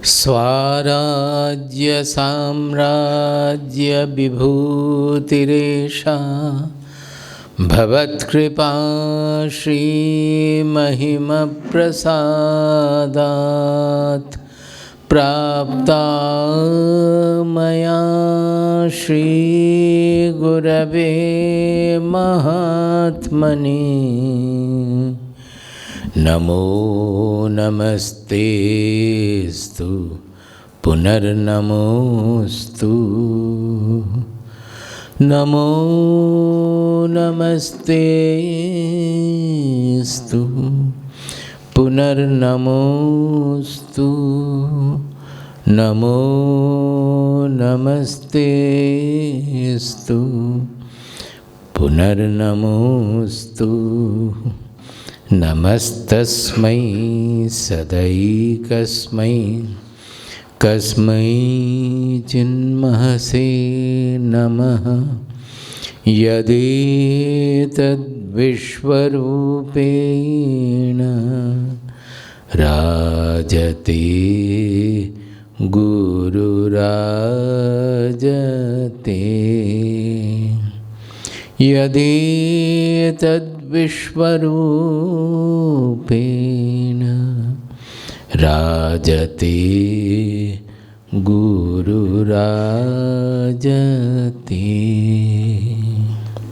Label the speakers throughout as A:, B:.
A: स्वाराज्य साम्राज्य विभूतिरेषा भवत्कृपा श्रीमहिमप्रसादात् प्राप्ता मया श्रीगुरवे महात्मने। नमो नमस्तेस्तु पुनर्नमोस्तु। नमो नमस्तेस्तु पुनर्नमोस्तु। नमो नमस्तेस्तु पुनर्नमोस्तु। नमस्तस्मै सदैकस्मै कस्मै चिन्महसे नमः। यदेतद्विश्वरूपेण राजते गुरुराजते। यदेतद्विश्वरूपेण राजते गुरुराजते।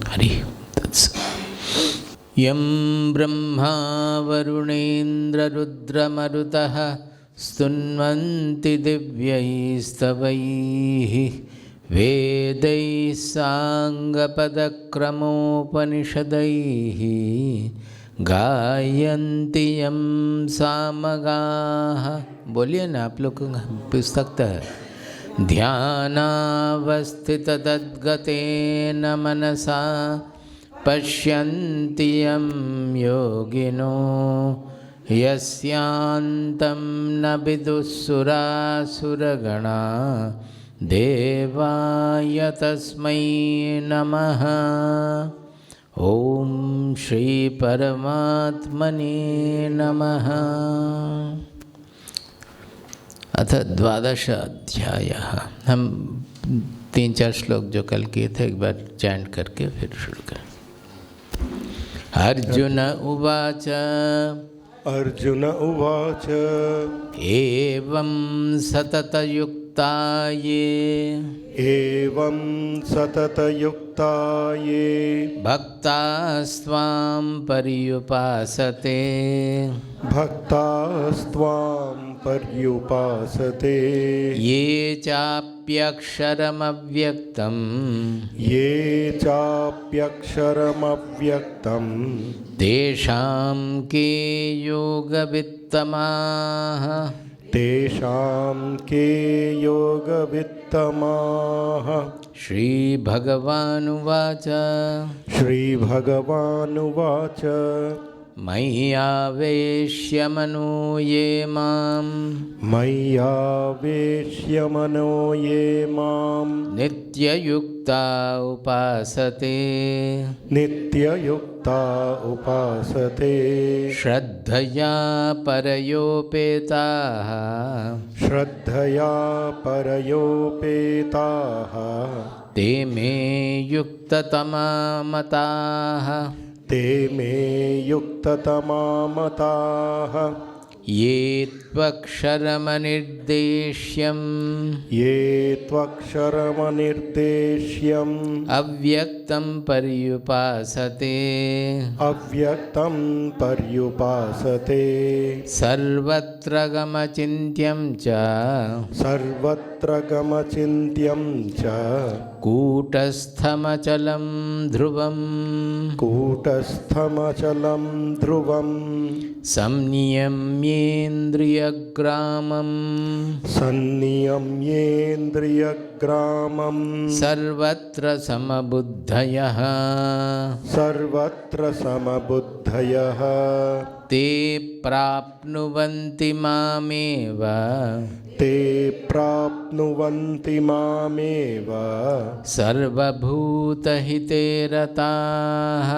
A: हरि तत्सत्। यं ब्रह्मा वरुणेन्द्ररुद्रमरुतः स्तुन्वन्ति दिव्यैस्तवैः वेदैः साङ्गपदक्रमोपनिषदैः गायन्ति यं सामगाः। बोलिए ना, आप लोग पुस्तक है। ध्यानावस्थिततद्गतेन मनसा पश्यन्ति यं योगिनो यस्यान्तं न विदुःसुरासुरगणा देवाय तस्मै नमः। ॐ श्री परमात्मने नमः। अथ 12 अध्यायः। हम 3-4 श्लोक जो कल किए थे एक बार चैंट करके फिर शुरू करें। अर्जुन उवाच
B: अर्जुन उवाच
A: एवं सततयुक्ता ये भक्तास्त्वां पर्युपासते ये
B: चाप्यक्षरमव्यक्तं
A: तेषां के योगवित्तमाः। श्रीभगवानुवाच मय्यावेश्य मनो ये मां नित्ययुक्ता उपासते श्रद्धया परयोपेताः ते मे युक्ततमा मताः। ये त्वक्षरमनिर्देश्यम् अव्यक्तं पर्युपासते सर्वत्र गमचिन्त्यं च कूटस्थमचलं ध्रुवं संनियम्येन्द्रियग्रामं सर्वत्र समबुद्धयः ते प्राप्नुवन्ति मामेव सर्वभूतहिते रताः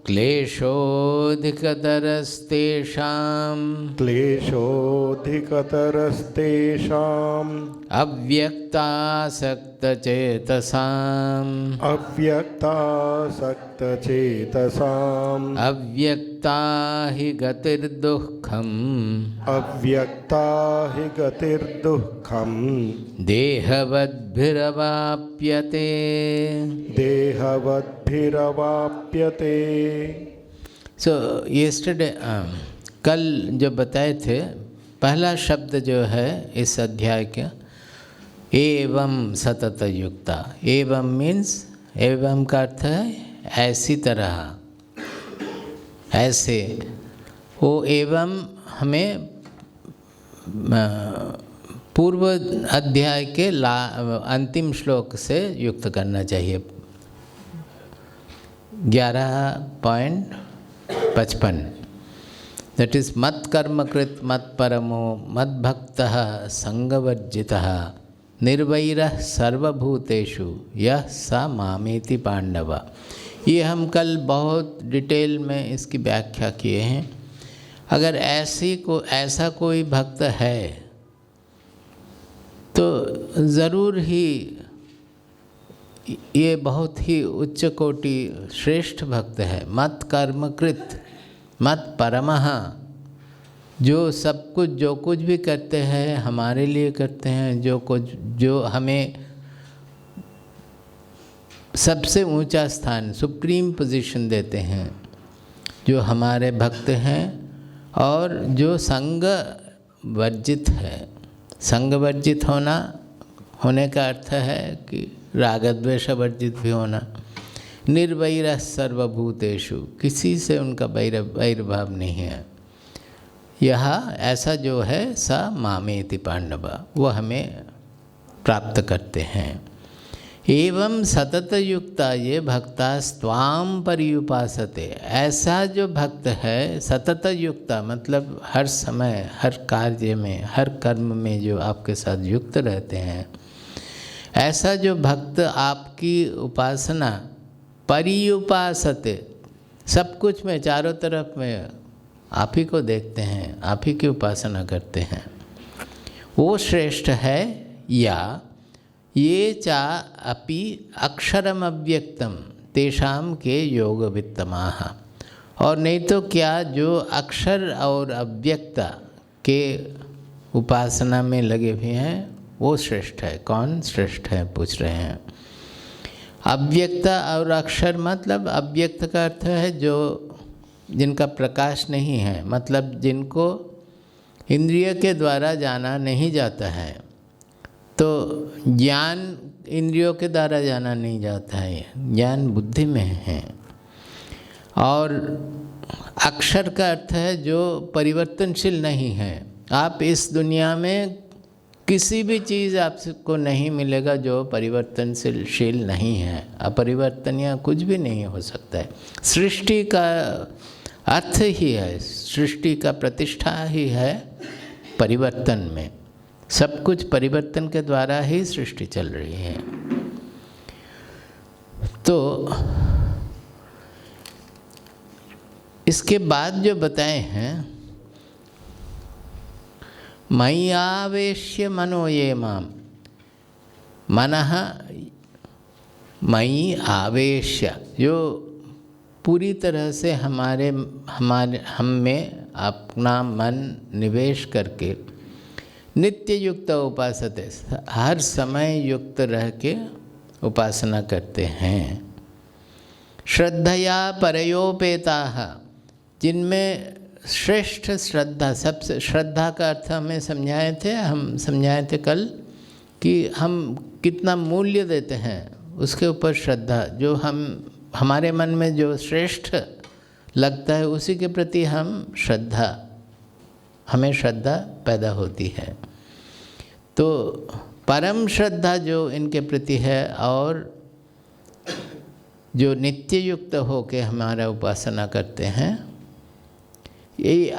A: क्लेशोऽधिकतरस्तेषाम्
B: क्लेशोऽधिकतरस्तेषाम्
A: अव्यक्तासक्तचेतसाम्
B: अव्यक्तासक्तचेतसाम्
A: अव्यक्ता हि गतिर्दुःखम्
B: अव्यक्ता हि गतिर्दुःखम्
A: देहवद्भिरवाप्यते।
B: देहवद्भिरवाप्यते।
A: सो यस्टरडे कल जो बताए थे, पहला शब्द जो है इस अध्याय का एवं सतत युक्ता। एवं मीन्स, एवं का अर्थ है ऐसी तरह, ऐसे। वो एवं हमें पूर्व अध्याय के अंतिम श्लोक से युक्त करना चाहिए। 11.55 दैट इज मत कर्मकृत मत परमो मत भक्तः संगवर्जितः निर्वैरः सर्वभूतेषु यः स मामेति पांडव। ये हम कल बहुत डिटेल में इसकी व्याख्या किए हैं। अगर ऐसा कोई भक्त है तो ज़रूर ही ये बहुत ही उच्च कोटि श्रेष्ठ भक्त है। मत कर्मकृत मत परमः, जो सब कुछ जो कुछ भी करते हैं हमारे लिए करते हैं, जो हमें सबसे ऊंचा स्थान सुप्रीम पोजीशन देते हैं, जो हमारे भक्त हैं, और जो संग वर्जित है। संग वर्जित होने का अर्थ है कि राग द्वेष वर्जित भी होना। निर्वैरः सर्वभूतेषु, किसी से उनका वैरभाव नहीं है। यह ऐसा जो है स मामेति पांडव, वह हमें प्राप्त करते हैं। एवं सतत युक्ता ये भक्ता स्वाम पर्युपासते। ऐसा जो भक्त है सतत युक्ता मतलब हर समय, हर कार्य में, हर कर्म में जो आपके साथ युक्त रहते हैं, ऐसा जो भक्त आपकी उपासना पर्युपासते, सब कुछ में, चारों तरफ में आप ही को देखते हैं, आप ही की उपासना करते हैं, वो श्रेष्ठ है। या ये चा अपि अक्षरम अव्यक्तम तेषाम के योग वित्तमाः। और नहीं तो क्या, जो अक्षर और अव्यक्ता के उपासना में लगे हुए हैं वो श्रेष्ठ है। कौन श्रेष्ठ है पूछ रहे हैं। अव्यक्ता और अक्षर मतलब, अव्यक्त का अर्थ है जो जिनका प्रकाश नहीं है, मतलब जिनको इंद्रिय के द्वारा जाना नहीं जाता है। तो ज्ञान इंद्रियों के द्वारा जाना नहीं जाता है, ज्ञान बुद्धि में है। और अक्षर का अर्थ है जो परिवर्तनशील नहीं है। आप इस दुनिया में किसी भी चीज़ आपको नहीं मिलेगा जो परिवर्तनशील नहीं है। अपरिवर्तनीय कुछ भी नहीं हो सकता है। सृष्टि का अर्थ ही है, सृष्टि का प्रतिष्ठा ही है परिवर्तन में। सब कुछ परिवर्तन के द्वारा ही सृष्टि चल रही है। तो इसके बाद जो बताए हैं, मयि आवेश्य मनो ये माम, मनः मयि आवेश्य, जो पूरी तरह से हम में अपना मन निवेश करके नित्य युक्त उपासते, हर समय युक्त रह के उपासना करते हैं। श्रद्धया परयोपेताः, जिनमें श्रेष्ठ श्रद्धा, सबसे श्रद्धा का अर्थ हम समझाए थे कल कि हम कितना मूल्य देते हैं उसके ऊपर श्रद्धा, जो हमारे मन में जो श्रेष्ठ लगता है उसी के प्रति हमें श्रद्धा पैदा होती है। तो परम श्रद्धा जो इनके प्रति है, और जो नित्य युक्त होके हमारा उपासना करते हैं, ये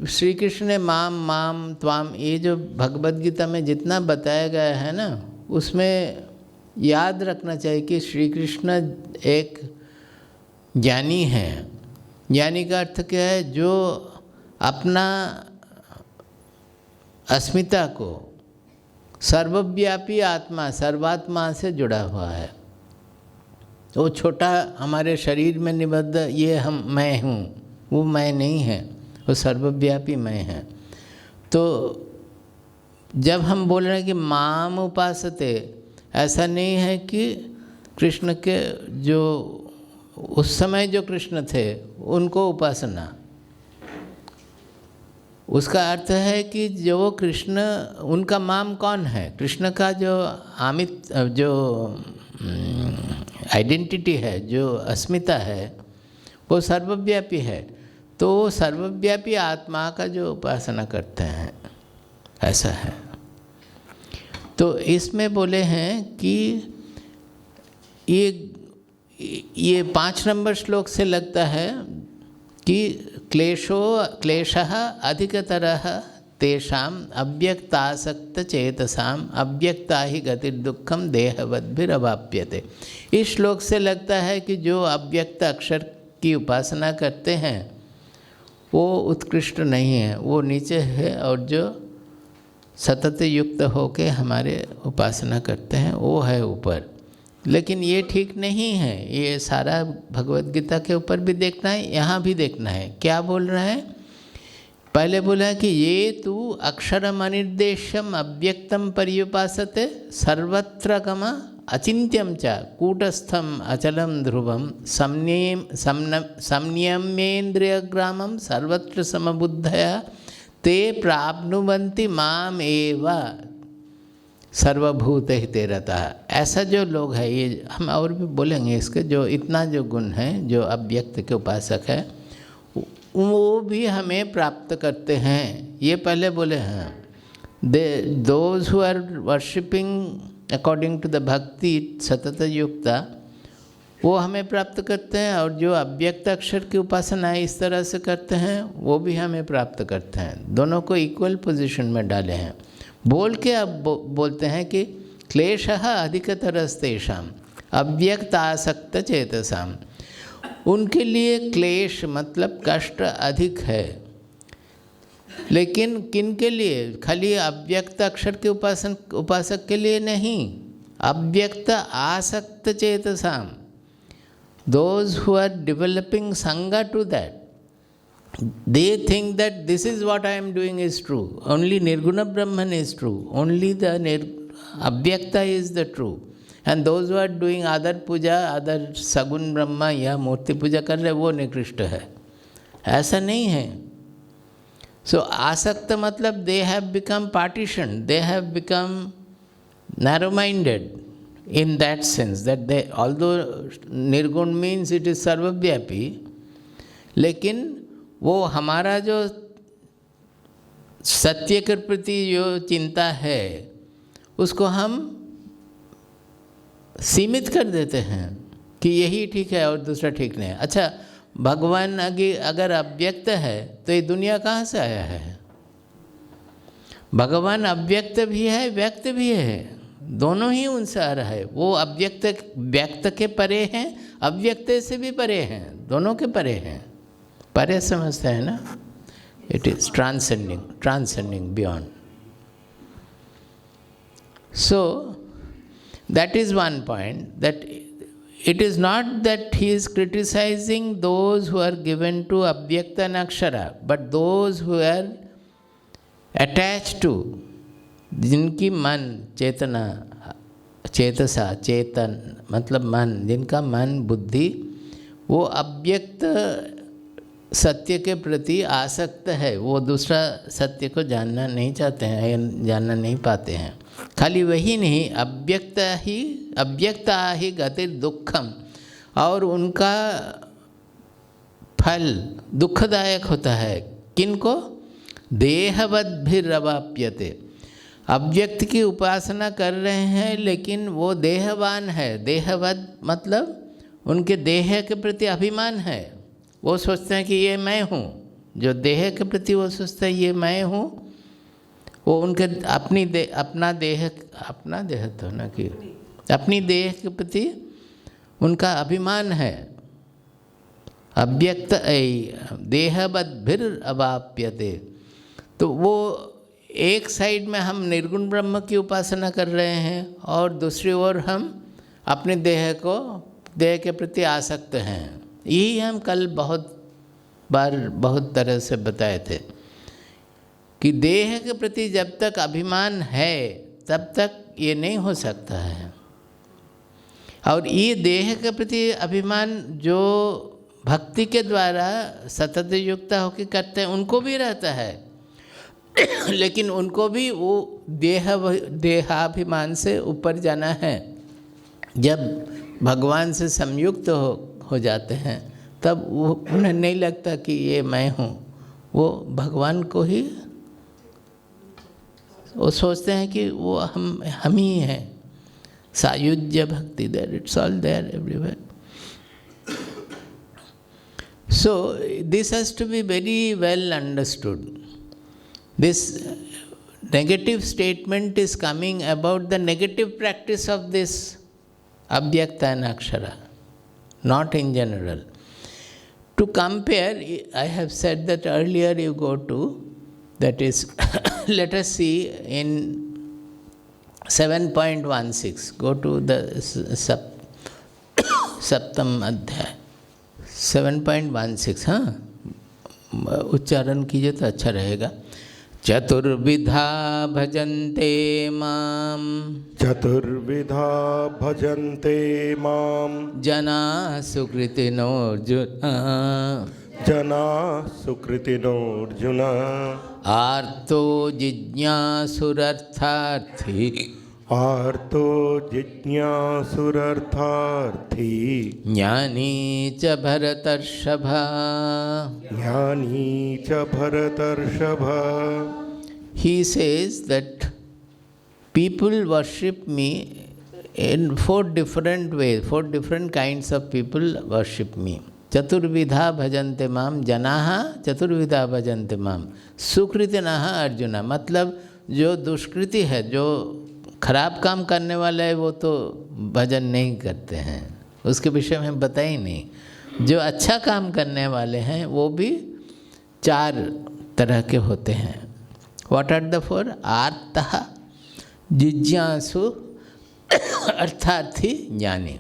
A: श्री कृष्ण ने माम माम त्वाम, ये जो भगवद गीता में जितना बताया गया है ना, उसमें याद रखना चाहिए कि श्री कृष्ण एक ज्ञानी हैं, ज्ञानी का अर्थ क्या है? जो अपना अस्मिता को सर्वव्यापी आत्मा, सर्वात्मा से जुड़ा हुआ है। वो छोटा हमारे शरीर में निबद्ध ये मैं हूँ, वो मैं नहीं है, वो सर्वव्यापी मैं है। तो जब हम बोल रहे हैं कि माम उपासते, ऐसा नहीं है कि कृष्ण के जो उस समय जो कृष्ण थे उनको उपासना, उसका अर्थ है कि जो कृष्ण, उनका माम कौन है? कृष्ण का जो जो आइडेंटिटी है, जो अस्मिता है, वो सर्वव्यापी है। तो सर्वव्यापी आत्मा का जो उपासना करते हैं, ऐसा है। तो इसमें बोले हैं कि ये 5 नंबर श्लोक से लगता है कि क्लेशः अधिकतरः तेषाम अव्यक्तासक्त चेतसाम अव्यक्ता ही गतिर्दुःखम देहवद्भिरवाप्यते। इस श्लोक से लगता है कि जो अव्यक्त अक्षर की उपासना करते हैं वो उत्कृष्ट नहीं है, वो नीचे है, और जो सतत युक्त होके हमारे उपासना करते हैं वो है ऊपर। लेकिन ये ठीक नहीं है। ये सारा भगवद गीता के ऊपर भी देखना है, यहाँ भी देखना है। क्या बोल रहा है? पहले बोला है कि ये तू अक्षरम अनिर्देश्यम अव्यक्तम पर्युपासते सर्वत्र गम अचिन्त्यम च कूटस्थम अचलम ध्रुवम संयम्येन्द्रियग्रामम सर्वत्र समबुद्धया ते प्राप्नुवन्ति माम एव सर्वभूत हिते रता। ऐसा जो लोग है, ये हम और भी बोलेंगे इसके, जो इतना जो गुण है, जो अव्यक्त के उपासक है, वो भी हमें प्राप्त करते हैं। ये पहले बोले हैं, those who are worshipping according to the bhakti satata युक्ता, वो हमें प्राप्त करते हैं। और जो अव्यक्त अक्षर की उपासना इस तरह से करते हैं, वो भी हमें प्राप्त करते हैं। दोनों को इक्वल पोजीशन में डाले हैं। बोल के अब बोलते हैं कि क्लेशः अधिकतरस्तेषाम अव्यक्तासक्त चेतसाम, उनके लिए क्लेश मतलब कष्ट अधिक है। लेकिन किन के लिए? खाली अव्यक्त अक्षर के उपासक के लिए नहीं, अव्यक्त आसक्त चेतसाम, those who are developing sangha to that, they think that this is what I am doing is true, only Nirguna Brahman is true, only the Avyakta is the true, and those who are doing other puja, other Sagun Brahma या मूर्ति पूजा कर रहे, वो निकृष्ट है। ऐसा नहीं है। So आसक्त मतलब they have become partitioned, they have become narrow-minded in that sense that they, although निर्गुण means it is सर्वव्यापी, लेकिन वो हमारा जो सत्य के प्रति जो चिंता है उसको हम सीमित कर देते हैं कि यही ठीक है और दूसरा ठीक नहीं है। अच्छा, भगवान अगर अव्यक्त है तो ये दुनिया कहाँ से आया है? भगवान अव्यक्त भी है, व्यक्त भी है, दोनों ही उनसे आ रहा है। वो अव्यक्त व्यक्त के परे हैं, अव्यक्त से भी परे हैं, दोनों के परे हैं। परे समझते हैं ना? It is transcending beyond. So that is one point, that it is not that he is criticising those who are given to अव्यक्त एंड अक्षरा, but those who are attach to, जिनकी मन चेतना, चेतसा, चेतन मतलब मन, जिनका मन बुद्धि वो अव्यक्त सत्य के प्रति आसक्त है, वो दूसरा सत्य को जानना नहीं चाहते हैं, जानना नहीं पाते हैं। खाली वही नहीं, अव्यक्ता ही गति दुखम, और उनका फल दुखदायक होता है। किनको? देहवद्भिरवाप्यते। अव्यक्त की उपासना कर रहे हैं लेकिन वो देहवान है। देहवद मतलब उनके देह के प्रति अभिमान है। वो सोचते हैं कि ये मैं हूँ, जो देह के प्रति वो सोचते हैं ये मैं हूँ, वो उनके अपना देह तो ना कि अपनी देह के प्रति उनका अभिमान है। अव्यक्त देहवद्भिर अवाप्यते। तो वो एक साइड में हम निर्गुण ब्रह्म की उपासना कर रहे हैं और दूसरी ओर हम अपने देह के प्रति आसक्त हैं। यही हम कल बहुत बार बहुत तरह से बताए थे कि देह के प्रति जब तक अभिमान है तब तक ये नहीं हो सकता है। और ये देह के प्रति अभिमान जो भक्ति के द्वारा सतत युक्त होकर करते हैं उनको भी रहता है, लेकिन उनको भी वो देहाभिमान से ऊपर जाना है। जब भगवान से संयुक्त हो जाते हैं तब वो उन्हें नहीं लगता कि ये मैं हूँ, वो भगवान को ही वो सोचते हैं कि वो हम ही हैं। Sayujya bhakti, there it's all there everywhere. So this has to be very well understood. This negative statement is coming about the negative practice of this Avyakta and Akshara, not in general. To compare, I have said that earlier, you go to, that is, let us see in 7.16, go to the Saptam Adhyay, 7.16, हाँ, उच्चारण कीजिए तो अच्छा रहेगा। चतुर्विधा भजन्ते माम,
B: चतुर्विधा भजन्ते माम,
A: जना सुकृतिनो अर्जुन,
B: जना सुकृतिनोऽर्जुन,
A: आर्तो जिज्ञासुरर्थार्थी,
B: आर्तो जिज्ञासुरर्थार्थी,
A: ज्ञानी च भरतर्षभ,
B: ज्ञानी च भरतर्षभ।
A: He says that people worship me in 4 different ways, 4 different kinds of people worship me. चतुर्विधा भजन्ते माम जनाः, चतुर्विधा भजन्ते माम सुकृतिनः अर्जुन। मतलब जो दुष्कृति है, जो खराब काम करने वाला है, वो तो भजन नहीं करते हैं, उसके विषय में बता ही नहीं। जो अच्छा काम करने वाले हैं वो भी 4 तरह के होते हैं। What are the 4? आर्तः, जिज्ञासु, अर्थार्थी, ज्ञानी।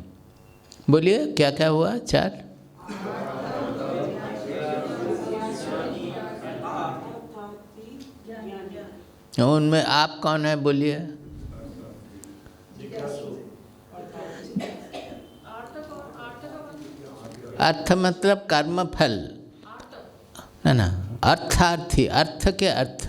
A: बोलिए क्या क्या हुआ? 4। उनमें आप कौन है? बोलिए। अर्थ मतलब कर्म फल, है ना। अर्थार्थी, अर्थ के अर्थ,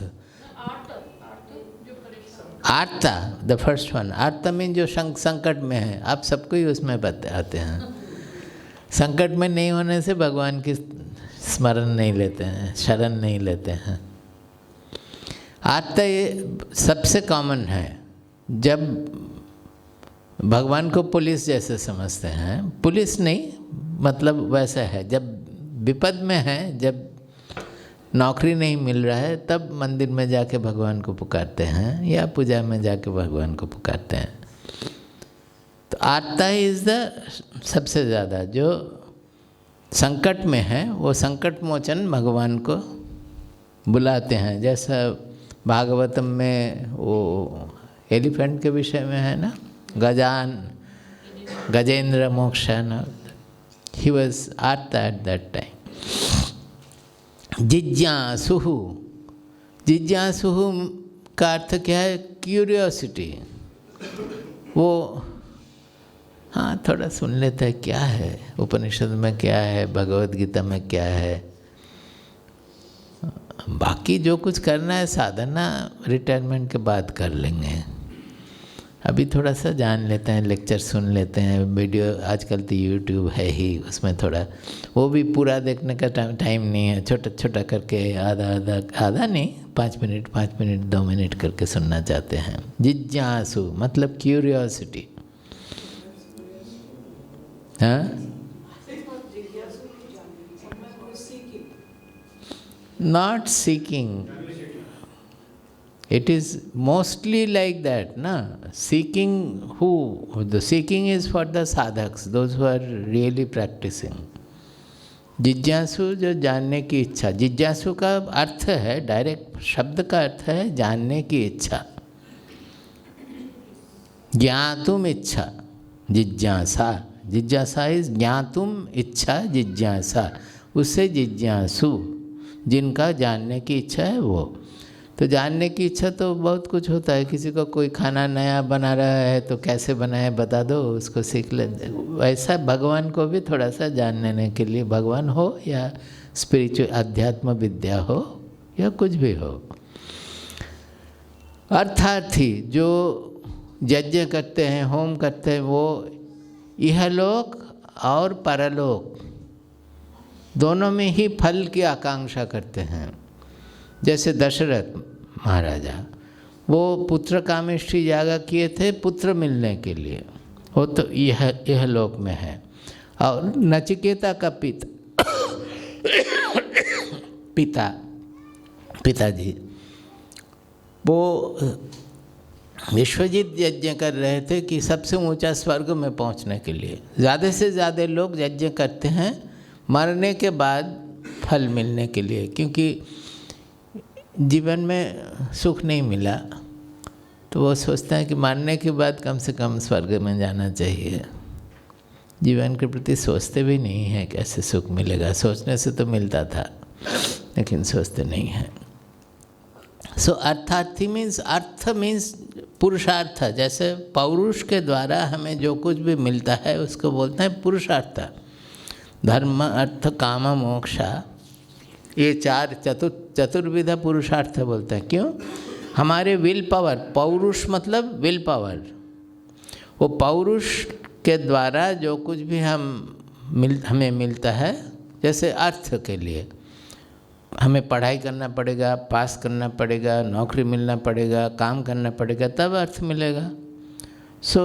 A: आर्ता द फर्स्ट वन। आर्ता मीन जो संकट में है, आप सबको ही उसमें आते हैं। संकट में नहीं होने से भगवान की स्मरण नहीं लेते हैं, शरण नहीं लेते हैं। आर्ता ये सबसे कॉमन है। जब भगवान को पुलिस जैसे समझते हैं, पुलिस नहीं मतलब वैसा है, जब विपद में है, जब नौकरी नहीं मिल रहा है, तब मंदिर में जाके भगवान को पुकारते हैं या पूजा में जाके भगवान को पुकारते हैं। तो आर्ता इज़ द सबसे ज़्यादा, जो संकट में है वो संकट मोचन भगवान को बुलाते हैं। जैसा भागवतम में वो एलिफेंट के विषय में है ना, गजेंद्र मोक्षण, ही वॉज आर्ता एट दैट टाइम। जिज्ञासुः, जिज्ञासुः का अर्थ क्या है? क्यूरियोसिटी। वो हाँ थोड़ा सुन लेता है क्या है उपनिषद में, क्या है भगवत गीता में, क्या है। बाकी जो कुछ करना है साधना रिटायरमेंट के बाद कर लेंगे। अभी थोड़ा सा जान लेते हैं, लेक्चर सुन लेते हैं, वीडियो आजकल तो यूट्यूब है ही, उसमें थोड़ा वो भी पूरा देखने का टाइम नहीं है। छोटा छोटा करके आधा नहीं, 5 मिनट 2 मिनट करके सुनना चाहते हैं। जिज्ञासु मतलब क्यूरियोसिटी। हाँ, not seeking, it is mostly like that, na? Seeking who? The seeking is for the sadhaks, those who are really practicing. जिज्ञासु जो जानने की इच्छा, जिज्ञासु का अर्थ है, डायरेक्ट शब्द का अर्थ है जानने की इच्छा, ज्ञातुम इच्छा, जिज्ञासा। जिज्ञासा इज ज्ञातुम इच्छा, जिज्ञासा, उससे जिज्ञासु, जिनका जानने की इच्छा है वो। तो जानने की इच्छा तो बहुत कुछ होता है, किसी को कोई खाना नया बना रहा है तो कैसे बनाए बता दो, उसको सीख ले। वैसा भगवान को भी थोड़ा सा जानने के लिए, भगवान हो या स्पिरिचुअल अध्यात्म विद्या हो या कुछ भी हो। अर्थार्थी जो यज्ञ करते हैं, होम करते हैं, वो इहलोक और परलोक दोनों में ही फल की आकांक्षा करते हैं। जैसे दशरथ महाराजा, वो पुत्र कामेष्टि याग किए थे पुत्र मिलने के लिए, वो तो यह लोक में है। और नचिकेता का पिताजी वो विश्वजीत यज्ञ कर रहे थे कि सबसे ऊंचा स्वर्ग में पहुंचने के लिए। ज़्यादा से ज़्यादा लोग यज्ञ करते हैं मरने के बाद फल मिलने के लिए, क्योंकि जीवन में सुख नहीं मिला तो वो सोचते हैं कि मरने के बाद कम से कम स्वर्ग में जाना चाहिए। जीवन के प्रति सोचते भी नहीं हैं कैसे सुख मिलेगा। सोचने से तो मिलता था लेकिन सोचते नहीं हैं। सो अर्थार्थी मीन्स, अर्थ मीन्स पुरुषार्थ। जैसे पौरुष के द्वारा हमें जो कुछ भी मिलता है उसको बोलते हैं पुरुषार्थ। धर्म अर्थ काम मोक्षा, ये चार चतुर्विधा पुरुषार्थ बोलते हैं। क्यों? हमारे विल पावर, पौरुष मतलब विल पावर, वो पौरुष के द्वारा जो कुछ भी हमें मिलता है। जैसे अर्थ के लिए हमें पढ़ाई करना पड़ेगा, पास करना पड़ेगा, नौकरी मिलना पड़ेगा, काम करना पड़ेगा, तब अर्थ मिलेगा। सो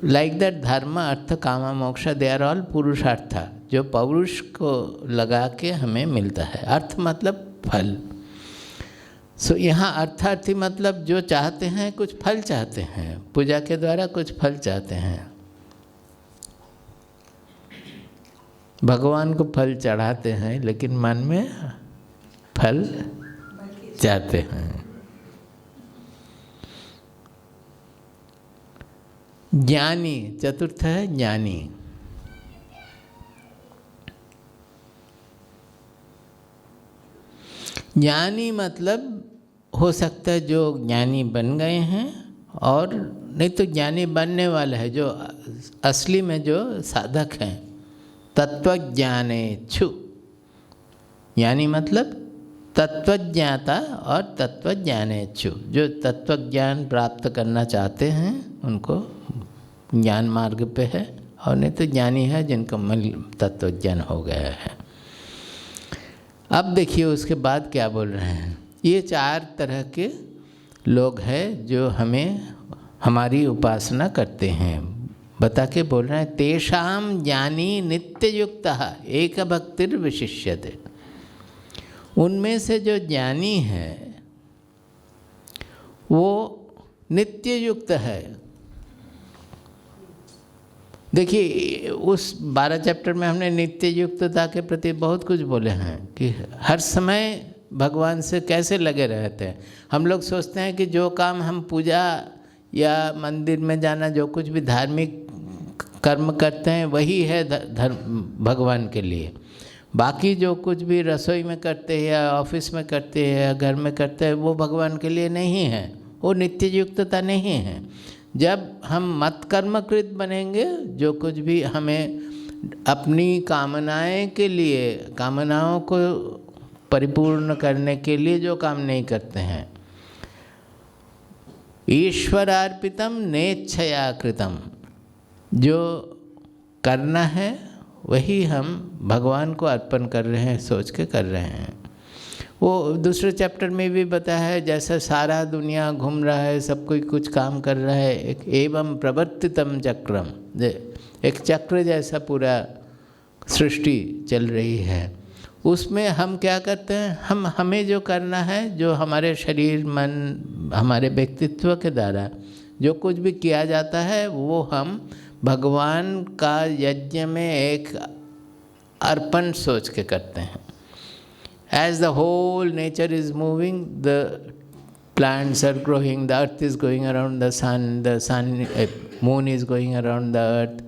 A: लाइक दैट धर्म अर्थ काम मोक्ष दे आर ऑल पुरुषार्थ, जो पौरुष को लगा के हमें मिलता है। अर्थ मतलब फल। सो यहाँ अर्थार्थी मतलब जो चाहते हैं, कुछ फल चाहते हैं, पूजा के द्वारा कुछ फल चाहते हैं। भगवान को फल चढ़ाते हैं लेकिन मन में फल चाहते हैं। ज्ञानी, चतुर्थ है ज्ञानी। ज्ञानी मतलब हो सकता है जो ज्ञानी बन गए हैं, और नहीं तो ज्ञानी बनने वाला है, जो असली में जो साधक हैं। तत्वज्ञानेच्छु, ज्ञानी मतलब तत्वज्ञाता और तत्वज्ञानेच्छु, जो तत्वज्ञान प्राप्त करना चाहते हैं उनको ज्ञान मार्ग पे है, और नहीं तो ज्ञानी है जिनको तत्वज्ञान हो गया है। अब देखिए उसके बाद क्या बोल रहे हैं। ये चार तरह के लोग हैं जो हमारी उपासना करते हैं। बता के बोल रहे हैं, तेषाम ज्ञानी नित्ययुक्तः एक भक्तिर विशिष्यते। उनमें से जो ज्ञानी है वो नित्य युक्त है। देखिए उस 12 चैप्टर में हमने नित्य युक्तता के प्रति बहुत कुछ बोले हैं कि हर समय भगवान से कैसे लगे रहते हैं। हम लोग सोचते हैं कि जो काम हम पूजा या मंदिर में जाना, जो कुछ भी धार्मिक कर्म करते हैं वही है धर्म भगवान के लिए। बाकी जो कुछ भी रसोई में करते हैं या ऑफिस में करते हैं या घर में करते हैं वो भगवान के लिए नहीं है, वो नित्य युक्तता नहीं है। जब हम मत्कर्मकृत बनेंगे, जो कुछ भी हमें अपनी कामनाएं के लिए, कामनाओं को परिपूर्ण करने के लिए जो काम नहीं करते हैं, ईश्वरार्पितम नेच्छया कृतम, जो करना है वही हम भगवान को अर्पण कर रहे हैं, सोच के कर रहे हैं। वो दूसरे चैप्टर में भी बताया है, जैसा सारा दुनिया घूम रहा है, सब कोई कुछ काम कर रहा है, एक एवं प्रवर्तितम चक्रम, एक चक्र जैसा पूरा सृष्टि चल रही है। उसमें हम क्या करते हैं, हमें जो करना है, जो हमारे शरीर मन हमारे व्यक्तित्व के द्वारा जो कुछ भी किया जाता है वो हम भगवान का यज्ञ में एक अर्पण सोच के करते हैं। As the whole nature is moving, the plants are growing, the earth is going around the sun, moon is going around the earth,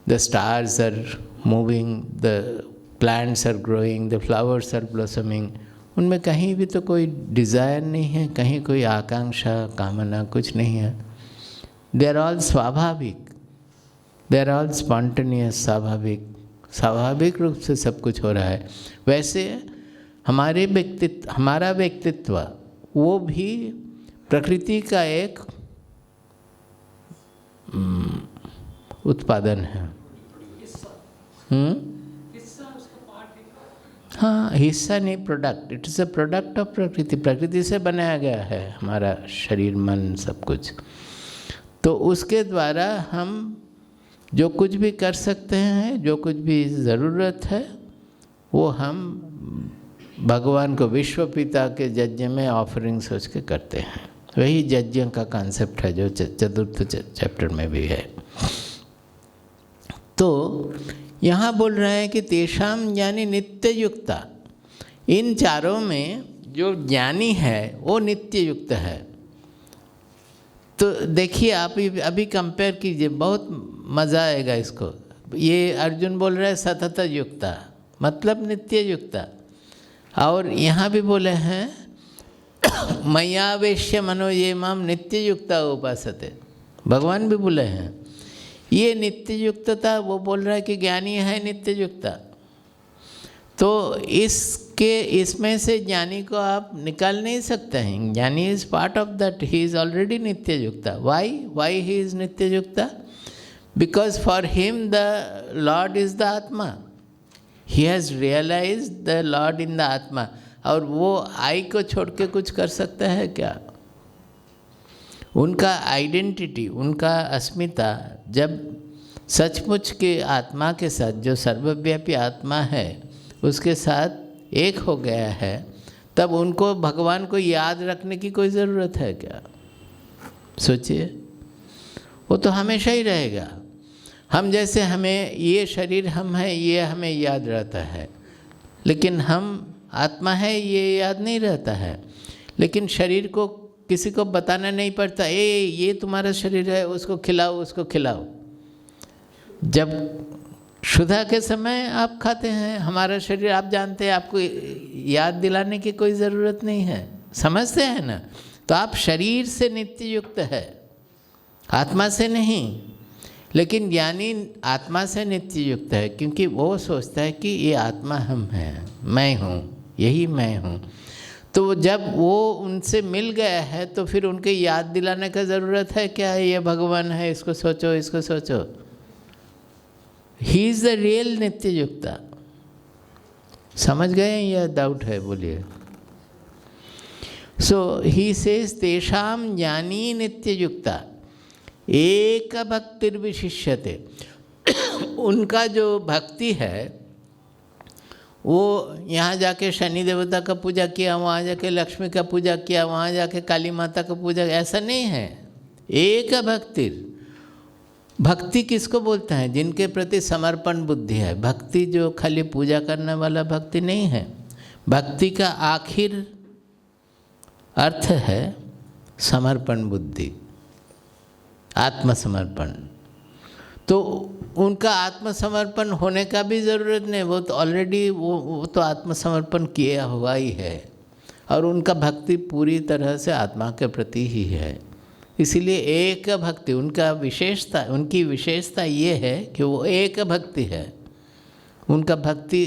A: the stars are moving, the plants are growing, the flowers are blossoming. उनमें कहीं भी तो कोई desire नहीं है, कहीं कोई आकांक्षा कामना कुछ नहीं है। दे आर ऑल स्वाभाविक, दे आर ऑल स्पॉन्टेनियस, स्वाभाविक रूप से सब कुछ हो रहा है। वैसे हमारा व्यक्तित्व वो भी प्रकृति का एक उत्पादन है। हाँ, हिस्सा नहीं, product. It is a product of प्रकृति। प्रकृति से बनाया गया है हमारा शरीर, मन, सब कुछ। तो उसके द्वारा हम जो कुछ भी कर सकते हैं, जो कुछ भी ज़रूरत है, वो हम भगवान को विश्व पिता के यज्ञ में ऑफरिंग सोच के करते हैं। वही यज्ञ का कॉन्सेप्ट है जो चतुर्थ चैप्टर में भी है। तो यहाँ बोल रहे हैं कि तेषाम ज्ञानी नित्य युक्ता। इन चारों में जो ज्ञानी है वो नित्य युक्त है। तो देखिए आप अभी कंपेयर कीजिए, बहुत मज़ा आएगा इसको। ये अर्जुन बोल रहा है सतत युक्ता, मतलब नित्य युक्ता। और यहाँ भी बोले हैं मय्यावेश्य मनो ये माम नित्य युक्ता उपासते। भगवान भी बोले हैं ये नित्य युक्तता, वो बोल रहा है कि ज्ञानी है नित्य युक्ता। तो इसमें से ज्ञानी को आप निकाल नहीं सकते हैं। ज्ञानी is part of that, he is already नित्य युक्ता। वाई ही इज नित्य युक्ता? Because for him the lord is the आत्मा। He has realise the lord in the आत्मा। और वो आई को छोड़ के कुछ कर सकता है क्या? उनका आइडेंटिटी, उनका अस्मिता जब सचमुच के आत्मा के साथ, जो सर्वव्यापी आत्मा है उसके साथ एक हो गया है, तब उनको भगवान को याद रखने की कोई ज़रूरत है क्या? सोचिए, वो तो हमेशा ही रहेगा। हम जैसे, हमें ये शरीर हम है ये हमें याद रहता है, लेकिन हम आत्मा है ये याद नहीं रहता है। लेकिन शरीर को किसी को बताना नहीं पड़ता, ये तुम्हारा शरीर है, उसको खिलाओ, उसको खिलाओ। जब क्षुधा के समय आप खाते हैं, हमारा शरीर आप जानते हैं, आपको याद दिलाने की कोई ज़रूरत नहीं है। समझते हैं ना? तो आप शरीर से नित्य युक्त है, आत्मा से नहीं। लेकिन ज्ञानी आत्मा से नित्य युक्त है, क्योंकि वो सोचता है कि ये आत्मा हम हैं, मैं हूँ, यही मैं हूँ। तो जब वो उनसे मिल गया है तो फिर उनके याद दिलाने का ज़रूरत है क्या? ये भगवान है, इसको सोचो, इसको सोचो। ही इज़ द रियल नित्य युक्ता। समझ गए या डाउट है? बोलिए। सो ही सेज तेषाम ज्ञानी नित्य युक्ता एक भक्तिर्विशिष्यते। उनका जो भक्ति है वो यहाँ जाके शनि देवता का पूजा किया, वहाँ जाके लक्ष्मी का पूजा किया, वहाँ जाके काली माता का पूजा, ऐसा नहीं है। एक भक्ति किसको बोलते हैं? जिनके प्रति समर्पण बुद्धि है। भक्ति जो खाली पूजा करने वाला भक्ति नहीं है। भक्ति का आखिर अर्थ है समर्पण बुद्धि, आत्मसमर्पण। तो उनका आत्मसमर्पण होने का भी ज़रूरत नहीं, वो तो ऑलरेडी वो तो आत्मसमर्पण किया हुआ ही है। और उनका भक्ति पूरी तरह से आत्मा के प्रति ही है। इसीलिए एक भक्ति उनकी विशेषता ये है कि वो एक भक्ति है। उनका भक्ति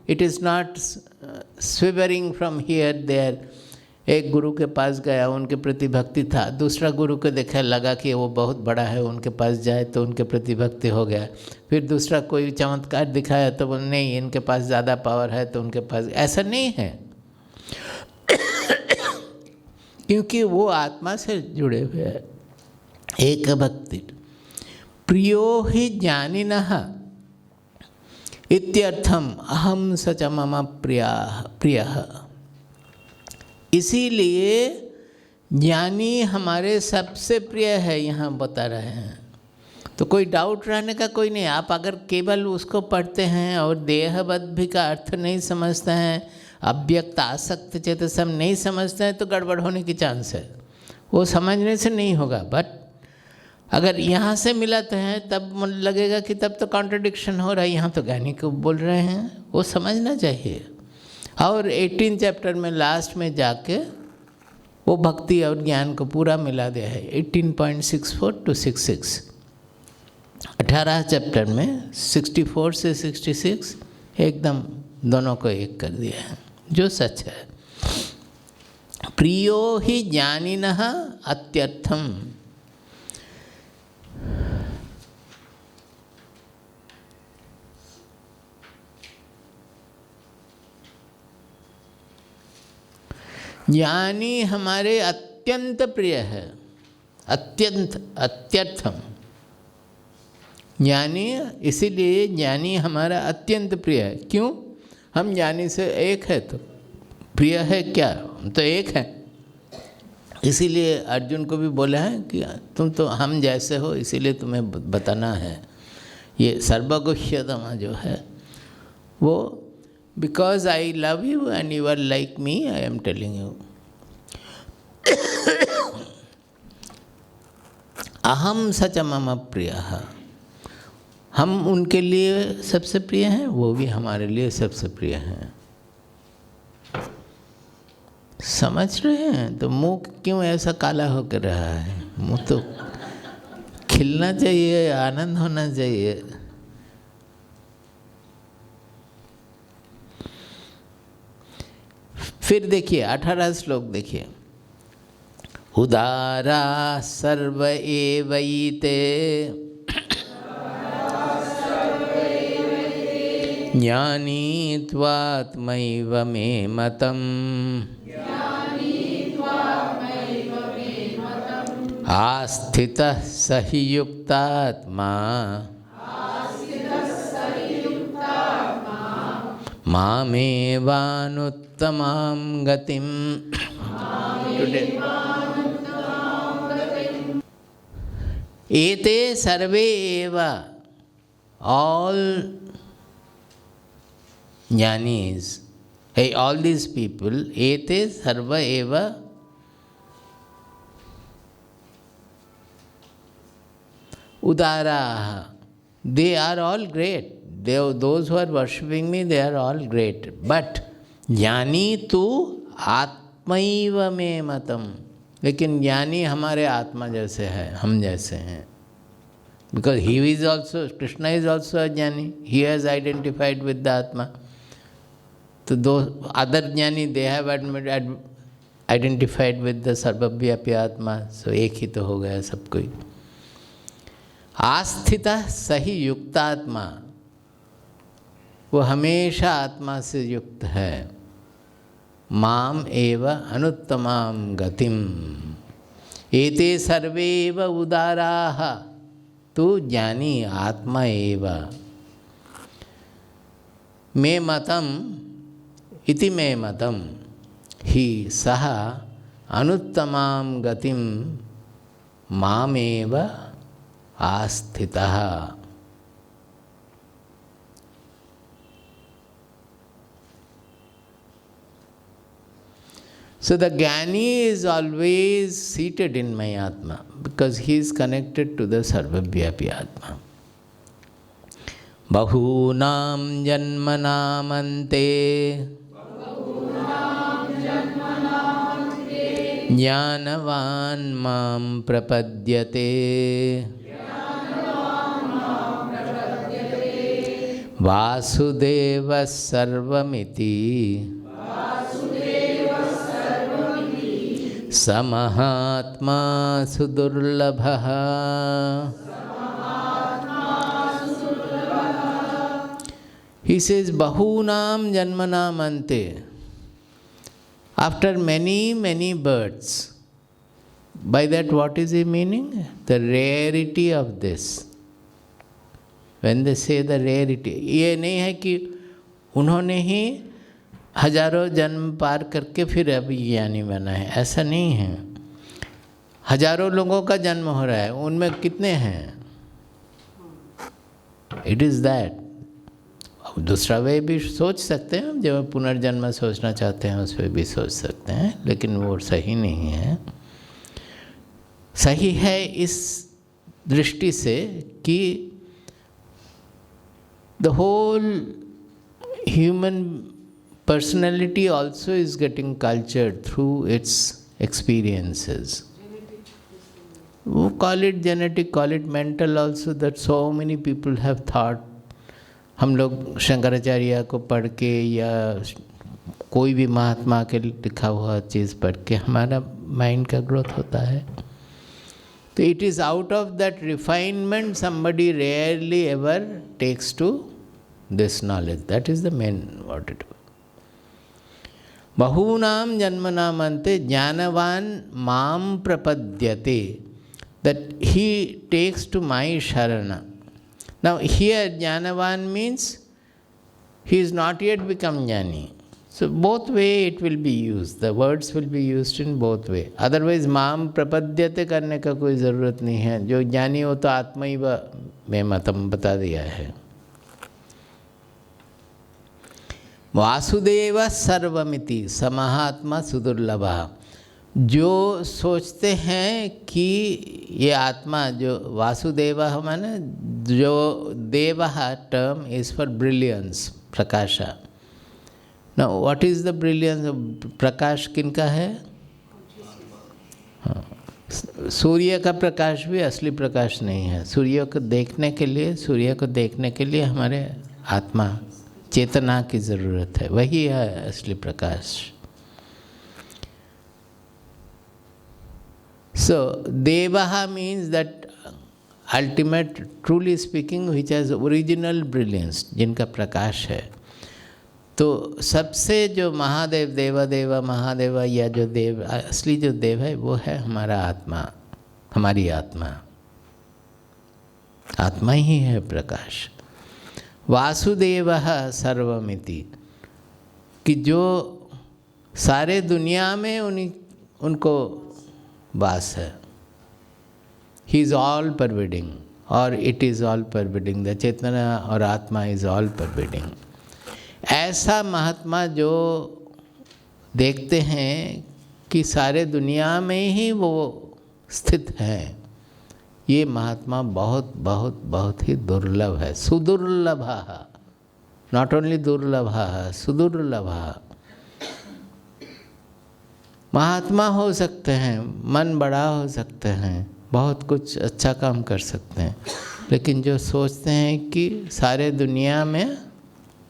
A: it is not swerving from here there. एक गुरु के पास गया, उनके प्रति भक्ति था, दूसरा गुरु को देखा, लगा कि वो बहुत बड़ा है, उनके पास जाए तो उनके प्रति भक्ति हो गया। फिर दूसरा कोई चमत्कार दिखाया तो वो नहीं, इनके पास ज़्यादा पावर है तो उनके पास, ऐसा नहीं है। क्योंकि वो आत्मा से जुड़े हुए हैं। एक भक्ति प्रियो ही ज्ञानिनः इत्यर्थम अहम सच मम प्रियः। इसीलिए ज्ञानी हमारे सबसे प्रिय है, यहाँ बता रहे हैं। तो कोई डाउट रहने का कोई नहीं। आप अगर केवल उसको पढ़ते हैं और देहबद्ध का अर्थ नहीं समझते हैं, अव्यक्त आसक्त चेतसम नहीं समझते हैं, तो गड़बड़ होने की चांस है, वो समझने से नहीं होगा। बट अगर यहाँ से मिलाते हैं तब मन लगेगा कि तब तो कॉन्ट्रडिक्शन हो रहा है, यहाँ तो ज्ञानी को बोल रहे हैं, वो समझना चाहिए। और 18 चैप्टर में लास्ट में जाके वो भक्ति और ज्ञान को पूरा मिला दिया है, 18.64 to 66। 18 चैप्टर में 64 से 66 एकदम दोनों को एक कर दिया है, जो सच है। प्रियो ही ज्ञानिनः अत्यर्थम। ज्ञानी हमारे अत्यंत प्रिय है, अत्यंत अत्यर्थम। ज्ञानी, इसीलिए ज्ञानी हमारा अत्यंत प्रिय है। क्यों? हम ज्ञानी से एक है, तो प्रिय है क्या? हम तो एक हैं। इसीलिए अर्जुन को भी बोला है कि तुम तो हम जैसे हो, इसीलिए तुम्हें बताना है। ये सर्वगुह्यतम जो है वो, because I love you and you are like me, I am telling you. अहम सच मम प्रियः। हम उनके लिए सबसे प्रिय हैं, वो भी हमारे लिए सबसे प्रिय हैं। समझ रहे हैं? तो मुंह क्यों ऐसा काला होकर रहा है? मुंह तो खिलना चाहिए, आनंद होना चाहिए। फिर देखिए 18 श्लोक देखिए। उदारा सर्व एवैते ज्ञानी त्वात्मैव मे मतम् आस्थितः स हि युक्तात्मा मामेवानुत्तमां गतिम्। एते सर्वे एव, all jnanis, hey, all these people, ete sarva eva udaraha, they are all great. Those who are worshipping me, they are all great. But jnani tu atmaiva me matam, लेकिन ज्ञानी हमारे आत्मा जैसे है, हम जैसे हैं। Because he is also, Krishna is also a jnani. He has identified with the Atma. So those other jnani, they have identified with the Sarvavyapi Atma. So एक ही तो हो गया सब कोई। आस्थितः सही युक्तात्मा, वो हमेशा आत्मा से युक्त है। माम एव अनुत्तमां गतिम। एते सर्वे एव उदाराः, तू ज्ञानी आत्मा एव। मे मतम इति मे मतम ही सह अनुत्तमां गतिम मामेव आस्थितः। So the Jnani is always seated in my Atma because he is connected to the Sarvavyapi Atma. Bahunam janmanam ante jnanavan mam prapadyate vasudeva sarvamiti समाहात्मा सुदुर्लभः। He says bahunam janmanam ante, after many births. By that what is the meaning? The rarity of this. When they say the rarity, ये नहीं है कि उन्होंने ही हजारों जन्म पार करके फिर अभी ज्ञानी बना है, ऐसा नहीं है। हजारों लोगों का जन्म हो रहा है, उनमें कितने हैं? It is that. दूसरा वे भी सोच सकते हैं, जब पुनर्जन्म सोचना चाहते हैं उस पर भी सोच सकते हैं, लेकिन वो सही नहीं है। सही है इस दृष्टि से कि the whole human personality also is getting cultured through its experiences. Call it genetic, call it mental also, that so many people have thought. हम लोग शंकराचार्य को पढ़ के या कोई भी महात्मा के लिखा हुआ चीज़ पढ़ के हमारा माइंड का ग्रोथ होता है। तो it is out of that refinement somebody rarely ever takes to this knowledge. That is the main what it is. बहूनां जन्मनां अन्ते ज्ञानवान मां प्रपद्यते, that he takes to my sharana. Now here Jnanavan means he is not yet become Jnani. So both way it will be used. The words will be used in both way. Otherwise माम प्रपद्यते करने का कोई ज़रूरत नहीं है। जो ज्ञानी हो तो आत्मैव में मतम बता दिया है। वासुदेव सर्वमिति समहात्मा सुदुर्लभा। जो सोचते हैं कि ये आत्मा जो वासुदेव माने जो देव टर्म इज फॉर ब्रिलियंस, प्रकाशा। ना व्हाट इज द ब्रिलियंस? प्रकाश किनका है? हाँ, सूर्य का प्रकाश भी असली प्रकाश नहीं है। सूर्य को देखने के लिए हमारे आत्मा चेतना की ज़रूरत है, वही है असली प्रकाश। So Devaha means that ultimate, truly speaking, which has original brilliance, जिनका प्रकाश है। तो सबसे जो महादेव, देवा महादेवा या जो देव, असली जो देव है वो है हमारा आत्मा, हमारी आत्मा। आत्मा ही है प्रकाश। वासुदेवः सर्वमिति, कि जो सारे दुनिया में उनको वास है। ही इज़ ऑल परवेडिंग और it is all pervading. The चेतना और आत्मा इज़ ऑल परवेडिंग। ऐसा महात्मा जो देखते हैं कि सारे दुनिया में ही वो स्थित हैं, ये महात्मा बहुत बहुत बहुत ही दुर्लभ है। सुदुर्लभा, नॉट ओनली दुर्लभा, सुदुर्लभा। महात्मा हो सकते हैं, मन बड़ा हो सकते हैं, बहुत कुछ अच्छा काम कर सकते हैं, लेकिन जो सोचते हैं कि सारे दुनिया में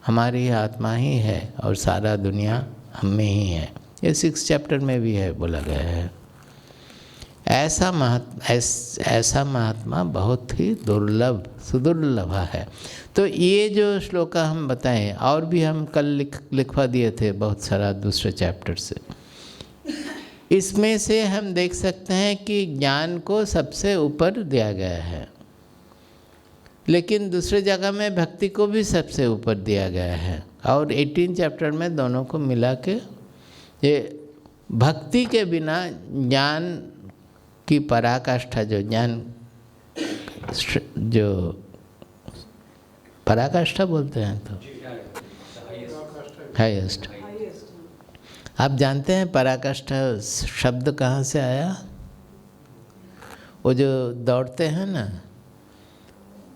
A: हमारी आत्मा ही है और सारा दुनिया हम में ही है, ये 6 चैप्टर में भी है बोला गया है। ऐसा महात्मा बहुत ही दुर्लभ, सुदुर्लभ है। तो ये जो श्लोक हम बताएं, और भी हम कल लिखवा दिए थे बहुत सारा दूसरे चैप्टर से। इसमें से हम देख सकते हैं कि ज्ञान को सबसे ऊपर दिया गया है, लेकिन दूसरे जगह में भक्ति को भी सबसे ऊपर दिया गया है। और 18 चैप्टर में दोनों को मिला के ये भक्ति के बिना ज्ञान की पराकाष्ठा, जो ज्ञान जो पराकाष्ठा बोलते हैं तो हाईएस्ट। आप जानते हैं पराकाष्ठा शब्द कहाँ से आया? वो जो दौड़ते हैं ना,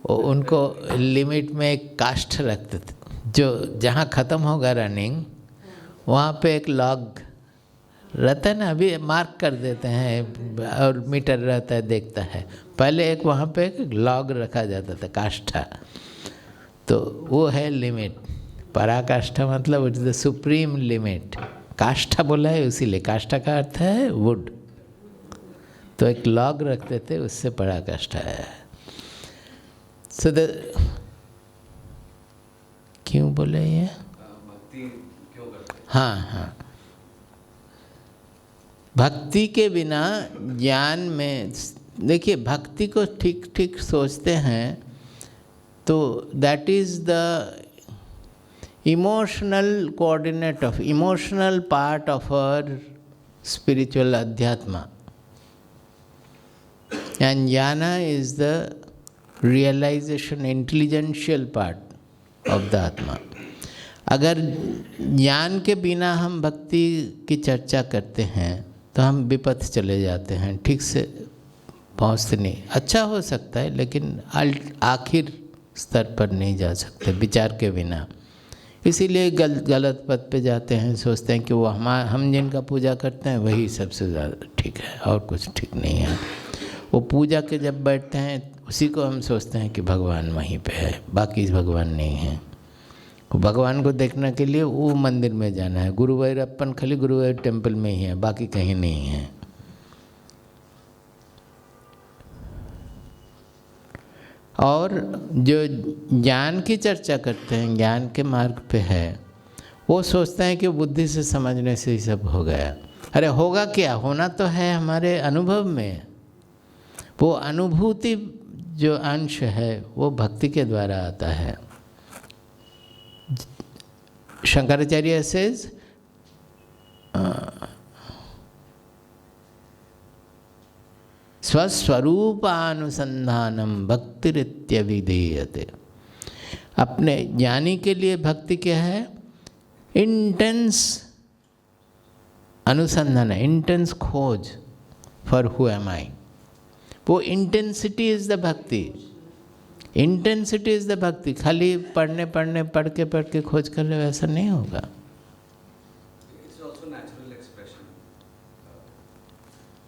A: वो उनको लिमिट में एक काष्ठ रखते थे, जो जहाँ ख़त्म होगा रनिंग वहाँ पे एक लॉग रहता है ना, अभी मार्क कर देते हैं और मीटर रहता है, देखता है। पहले एक वहाँ पे एक लॉग रखा जाता था, काष्ठा, तो वो है लिमिट। पराकाष्ठा मतलब it is the supreme limit. काष्ठा बोला है इसीलिए, काष्ठा का अर्थ है वुड, तो एक लॉग रखते थे, उससे पराकाष्ठा है। सो द क्यों बोले ये? हाँ, भक्ति के बिना ज्ञान में, देखिए भक्ति को ठीक ठीक सोचते हैं तो that is the emotional coordinate of emotional part of our spiritual adhyatma, and jnana is the realisation, intelligential part of the आत्मा। अगर ज्ञान के बिना हम भक्ति की चर्चा करते हैं तो हम विपथ चले जाते हैं, ठीक से पहुँचते नहीं। अच्छा हो सकता है लेकिन आखिर स्तर पर नहीं जा सकते विचार के बिना। इसीलिए गलत पथ पे जाते हैं, सोचते हैं कि वो हम जिनका पूजा करते हैं वही सबसे ज़्यादा ठीक है और कुछ ठीक नहीं है। वो पूजा के जब बैठते हैं उसी को हम सोचते हैं कि भगवान वहीं पे है, बाकी भगवान नहीं है। वो भगवान को देखने के लिए वो मंदिर में जाना है, गुरुवायूरप्पन खाली गुरुवायूर टेम्पल में ही है, बाकी कहीं नहीं है। और जो ज्ञान की चर्चा करते हैं, ज्ञान के मार्ग पे है, वो सोचते हैं कि बुद्धि से समझने से ही सब हो गया। अरे होगा क्या, होना तो है हमारे अनुभव में। वो अनुभूति जो अंश है वो भक्ति के द्वारा आता है। शंकराचार्य सेज स्वस्वरूपानुसंधानम भक्तिरित्यभिधीयते। अपने ज्ञानी के लिए भक्ति क्या है? इंटेंस अनुसंधान, इंटेंस खोज फॉर हु एम आई। वो इंटेंसिटी इज द भक्ति, इंटेंसिटी इज द भक्ति। खाली पढ़ के खोज कर रहे वैसा नहीं होगा।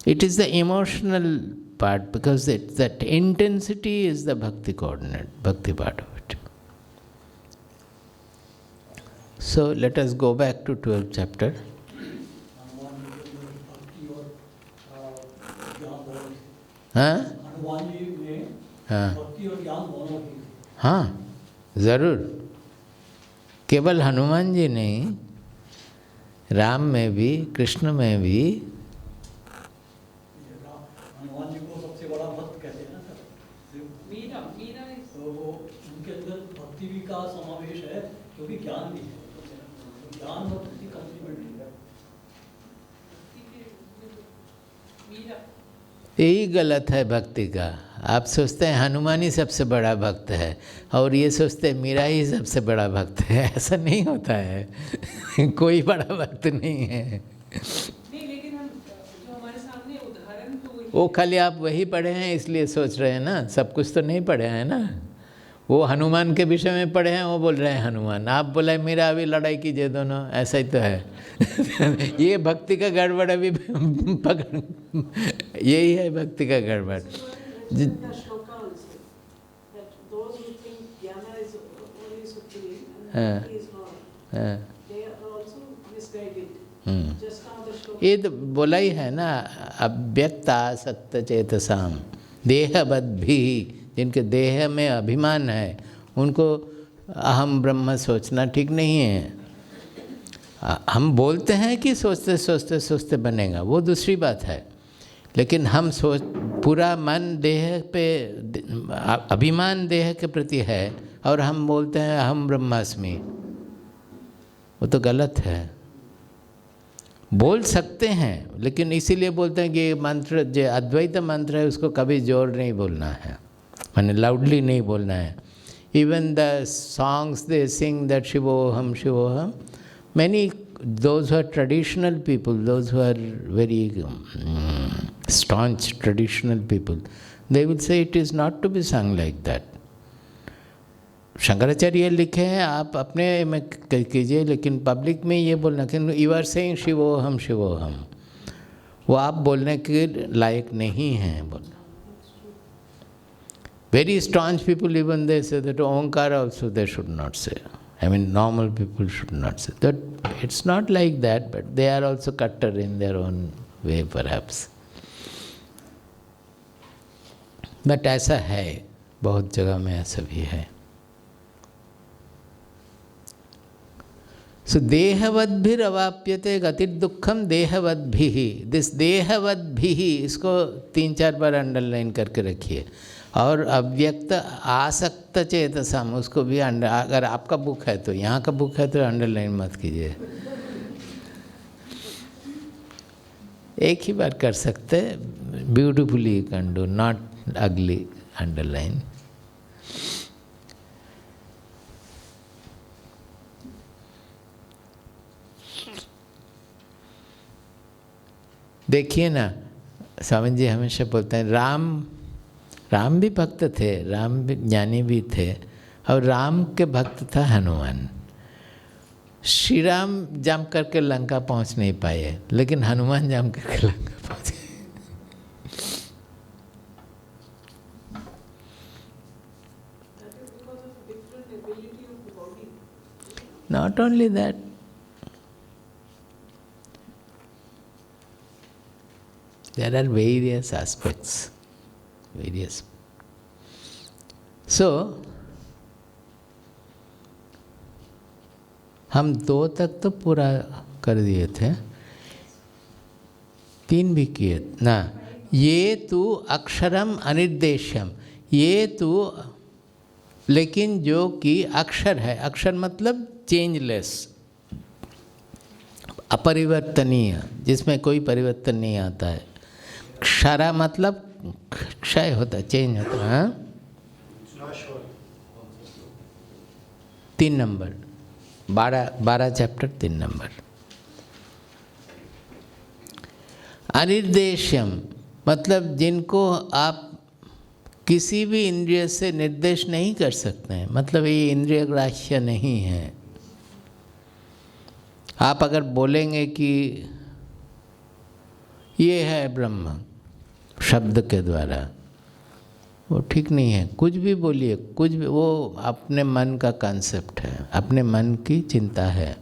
A: It is the emotional part, because that intensity is the bhakti coordinate, bhakti part of it. So let us go back to 12th chapter. हाँ हाँ ज़रूर। केवल हनुमान जी नहीं, राम में भी, कृष्ण में भी।
C: हनुमान जी को सबसे बड़ा भक्त कहते हैं ना सर। मीरा तो वो उनके अंदर भक्ति भी का समावेश है, क्योंकि ज्ञान भी है। ज्ञान और भक्ति कॉम्प्लीमेंट्री है।
A: यही गलत है भक्ति का। आप सोचते हैं हनुमान ही सबसे बड़ा भक्त है और ये सोचते हैं मीरा ही सबसे बड़ा भक्त है। ऐसा नहीं होता है। कोई बड़ा भक्त नहीं है। वो खाली आप वही पढ़े हैं इसलिए सोच रहे हैं ना, सब कुछ तो नहीं पढ़े हैं ना। वो हनुमान के विषय में पढ़े हैं, वो बोल रहे हैं हनुमान। आप बोले मेरा अभी लड़ाई कीजिए दोनों, ऐसा ही तो है। ये भक्ति का गड़बड़ अभी पकड़, यही है भक्ति का गड़बड़। हाँ हाँ, ये तो बोला ही है ना, अव्यक्ता सत्य चेतसाम देहवद भी। जिनके देह में अभिमान है उनको अहम ब्रह्म सोचना ठीक नहीं है। हम बोलते हैं कि सोचते सोचते सोचते बनेगा, वो दूसरी बात है। लेकिन हम पूरा मन देह पे, अभिमान देह के प्रति है और हम बोलते हैं अहम ब्रह्मास्मि, वो तो गलत है। बोल सकते हैं लेकिन इसीलिए बोलते हैं कि ये मंत्र जो अद्वैत मंत्र है उसको कभी जोर नहीं बोलना है, माने लाउडली नहीं बोलना है। Even the songs they sing that शिवोहम शिवोहम, many those who are traditional people, those who are very staunch traditional people, they will say it is not to be sung like that. Shankaracharya लिखे हैं, आप अपने में कीजिए, लेकिन पब्लिक में ये बोलना कि यू आर सेइंग शिवोहम शिवोहम, वो आप बोलने के लायक नहीं हैं बोलना। Very staunch people even they say that Omkar also they should not say. I mean normal people should not say that. It's not like that, but they are also cutter in their own way perhaps. But ऐसा है, बहुत जगह में ऐसा भी है। So देहवद्भिर अवाप्यते गतिर्दुःखम देहवद्भिः। This देहवद्भिः, इसको 3-4 बार underline करके रखिए। और अव्यक्त आसक्त चेतसम, उसको भी अगर आपका बुक है तो, यहाँ का बुक है तो अंडरलाइन मत कीजिए। एक ही बार कर सकते, beautifully you can do, not अगली अंडरलाइन। देखिए ना, स्वामी जी हमेशा बोलते हैं राम भी भक्त थे, राम भी ज्ञानी भी थे, और राम के भक्त था हनुमान। श्री राम जंप करके लंका पहुंच नहीं पाए, लेकिन हनुमान जंप करके लंका पहुंचे। Not only that, there are various aspects, various. So, हम 2 तक तो पूरा कर दिए थे, 3 भी किए ना। ये तू अक्षरम अनिर्देश्यम, ये तू, लेकिन जो कि अक्षर है, अक्षर मतलब चेंजलेस, अपरिवर्तनीय, जिसमें कोई परिवर्तन नहीं आता है। क्षरा मतलब क्षय होता है, चेंज होता है। 3 नंबर, 12 चैप्टर 3 नंबर। अनिर्देश्यम मतलब जिनको आप किसी भी इंद्रिय से निर्देश नहीं कर सकते हैं, मतलब ये इंद्रिय ग्राह्य नहीं है। आप अगर बोलेंगे कि ये है ब्रह्म शब्द के द्वारा, वो ठीक नहीं है। कुछ भी बोलिए, कुछ भी, वो अपने मन का कॉन्सेप्ट है, अपने मन की चिंता है।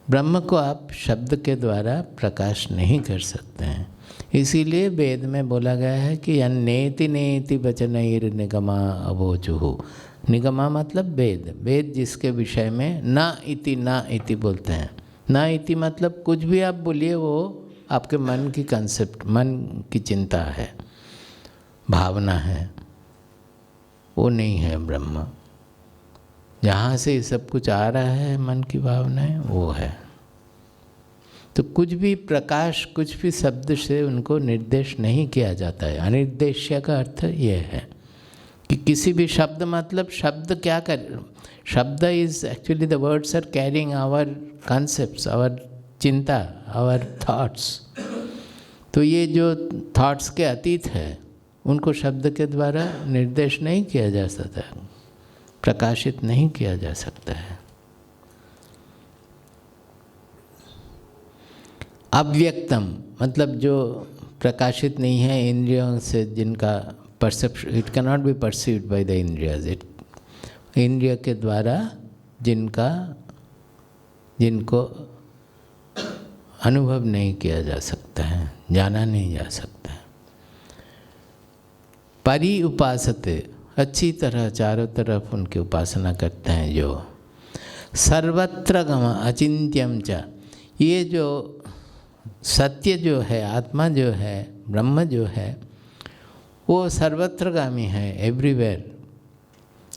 A: ब्रह्म को आप शब्द के द्वारा प्रकाश नहीं कर सकते हैं। इसीलिए वेद में बोला गया है कि नेति नेति वचनैर निगमा अवोचुः। निगमा मतलब वेद, वेद जिसके विषय में ना इति बोलते हैं। ना इति मतलब कुछ भी आप बोलिए, वो आपके मन की कंसेप्ट, मन की चिंता है, भावना है, वो नहीं है ब्रह्म। जहाँ से ये सब कुछ आ रहा है, मन की भावना है, वो है। तो कुछ भी प्रकाश, कुछ भी शब्द से उनको निर्देश नहीं किया जाता है। अनिर्देश्य का अर्थ ये है कि किसी भी शब्द, मतलब शब्द क्या कर, शब्द is actually the words are carrying our concepts, our चिंता, आवर थॉट्स। तो ये जो थॉट्स के अतीत है, उनको शब्द के द्वारा निर्देश नहीं किया जा सकता, प्रकाशित नहीं किया जा सकता है। अव्यक्तम मतलब जो प्रकाशित नहीं है इंद्रियों से, जिनका perception, it can not be perceived by the इंद्रियज, इट इंद्रिय के द्वारा जिनको अनुभव नहीं किया जा सकता है, जाना नहीं जा सकता है। परि उपासते, अच्छी तरह चारों तरफ उनकी उपासना करते हैं जो। सर्वत्र गम अचिंत्यम च, ये जो सत्य जो है, आत्मा जो है, ब्रह्म जो है, वो सर्वत्रगामी है, एवरीवेयर।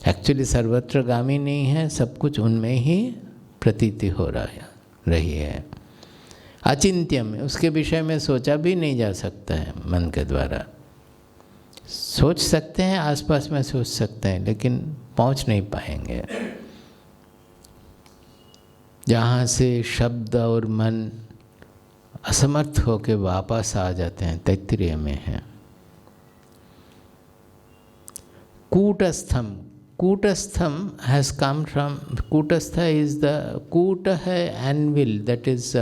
A: एक्चुअली सर्वत्रगामी नहीं है, सब कुछ उनमें ही प्रतीति हो रही है। अचिंत्यम, उसके विषय में सोचा भी नहीं जा सकता है मन के द्वारा। सोच सकते हैं, आसपास में सोच सकते हैं, लेकिन पहुंच नहीं पाएंगे। जहाँ से शब्द और मन असमर्थ होकर वापस आ जाते हैं, तैत्तिरीय में है। कूटस्थम, कूटस्थम हैज कम फ्रॉम, कूटस्थ इज द, कूट है एनविल, दैट इज,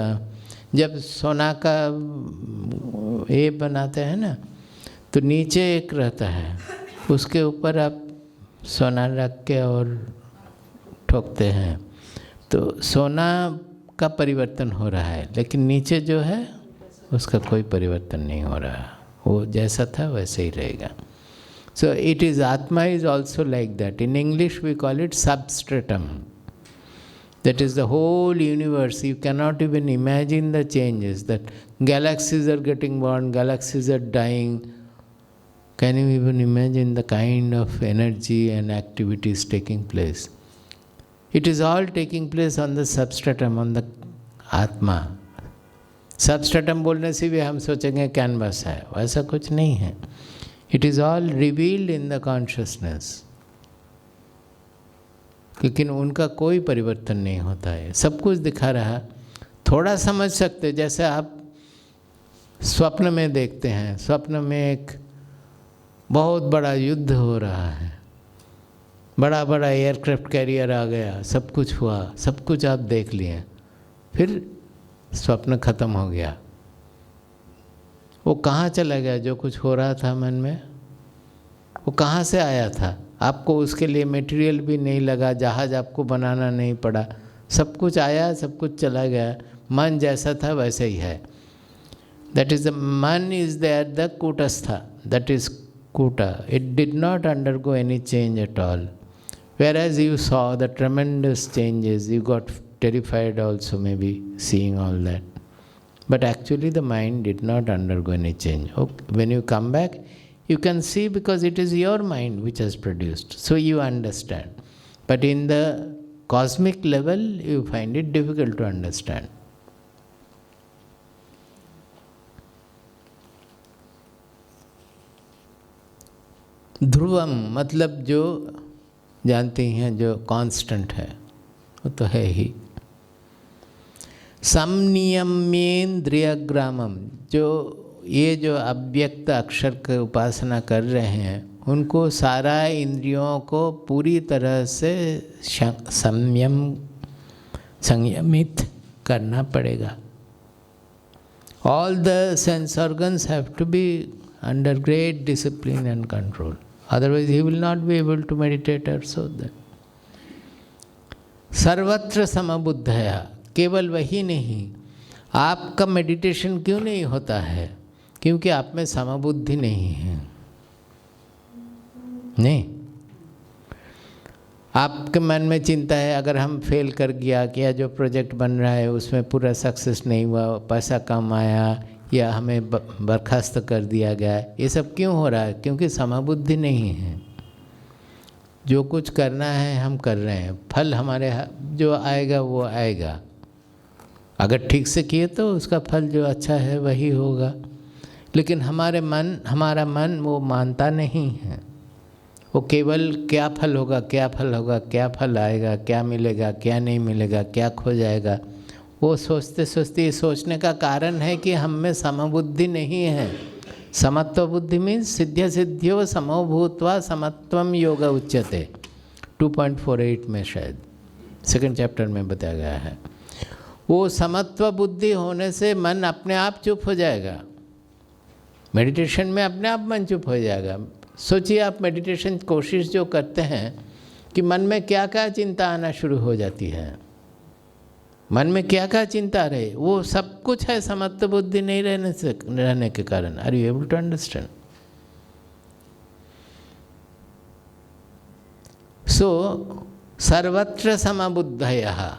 A: जब सोना का ये बनाते हैं ना, तो नीचे एक रहता है, उसके ऊपर आप सोना रख के और ठोकते हैं, तो सोना का परिवर्तन हो रहा है, लेकिन नीचे जो है उसका कोई परिवर्तन नहीं हो रहा, वो जैसा था वैसे ही रहेगा। सो इट इज़, आत्मा is also like that. In English we call it substratum, that is the whole universe. You cannot even imagine the changes, that galaxies are getting born, galaxies are dying. Can you even imagine the kind of energy and activities taking place? It is all taking place on the substratum, on the आत्मा। Substratum बोलने से भी हम सोचेंगे canvas है, वैसा कुछ नहीं है। It is all revealed in the consciousness, लेकिन उनका कोई परिवर्तन नहीं होता है, सब कुछ दिखा रहा। थोड़ा समझ सकते, जैसे आप स्वप्न में देखते हैं, स्वप्न में एक बहुत बड़ा युद्ध हो रहा है, बड़ा बड़ा एयरक्राफ्ट कैरियर आ गया, सब कुछ हुआ, सब कुछ आप देख लिए, फिर स्वप्न खत्म हो गया। वो कहाँ चला गया जो कुछ हो रहा था मन में? वो कहाँ से आया था? आपको उसके लिए मटेरियल भी नहीं लगा, जहाज आपको बनाना नहीं पड़ा, सब कुछ आया, सब कुछ चला गया। मन जैसा था वैसे ही है। दैट इज द मन इज देयर द कूटस्था, दैट इज कूटा, it did not undergo any change at all. Whereas you saw the tremendous changes, you got terrified also maybe seeing all that. But actually the mind did not undergo any change. Okay. When you come back, you can see because it is your mind which has produced. So you understand. But in the cosmic level, you find it difficult to understand. ध्रुवम मतलब जो जानते हैं, जो constant है वो तो है ही। समनियम्येन्द्रियग्रामम, जो ये जो अव्यक्त अक्षर की उपासना कर रहे हैं उनको सारा इंद्रियों को पूरी तरह से संयमित करना पड़ेगा। All the sense organs have to be under great discipline and control. Otherwise he will not be able to meditate also then. सर्वत्र समबुद्धया, केवल वही नहीं, आपका मेडिटेशन क्यों नहीं होता है? क्योंकि आप में समबुद्धि नहीं है। नहीं, आपके मन में चिंता है, अगर हम फेल कर गया, क्या जो प्रोजेक्ट बन रहा है उसमें पूरा सक्सेस नहीं हुआ, पैसा कम आया या हमें बर्खास्त कर दिया गया, ये सब क्यों हो रहा है? क्योंकि समबुद्धि नहीं है। जो कुछ करना है हम कर रहे हैं, फल हमारे जो आएगा वो आएगा। अगर ठीक से किए तो उसका फल जो अच्छा है वही होगा। लेकिन हमारा मन वो मानता नहीं है। वो केवल क्या फल होगा, क्या फल होगा, क्या फल आएगा, क्या मिलेगा, क्या नहीं मिलेगा, क्या खो जाएगा, वो सोचते सोचते, ये सोचने का कारण है कि हम में समबुद्धि नहीं है। समत्व बुद्धि मीन्स सिद्ध्य सिद्ध्यो समो भूत्वा समत्वम योग उच्यते, 2.48 में शायद 2nd चैप्टर में बताया गया है। वो समत्व बुद्धि होने से मन अपने आप चुप हो जाएगा। मेडिटेशन में अपने आप मन चुप हो जाएगा। सोचिए आप मेडिटेशन कोशिश जो करते हैं कि मन में क्या क्या चिंता आना शुरू हो जाती है, मन में क्या क्या चिंता रहे, वो सब कुछ है समत्व बुद्धि नहीं रहने के कारण। Are you able to understand? So सर्वत्र समबुद्धयः,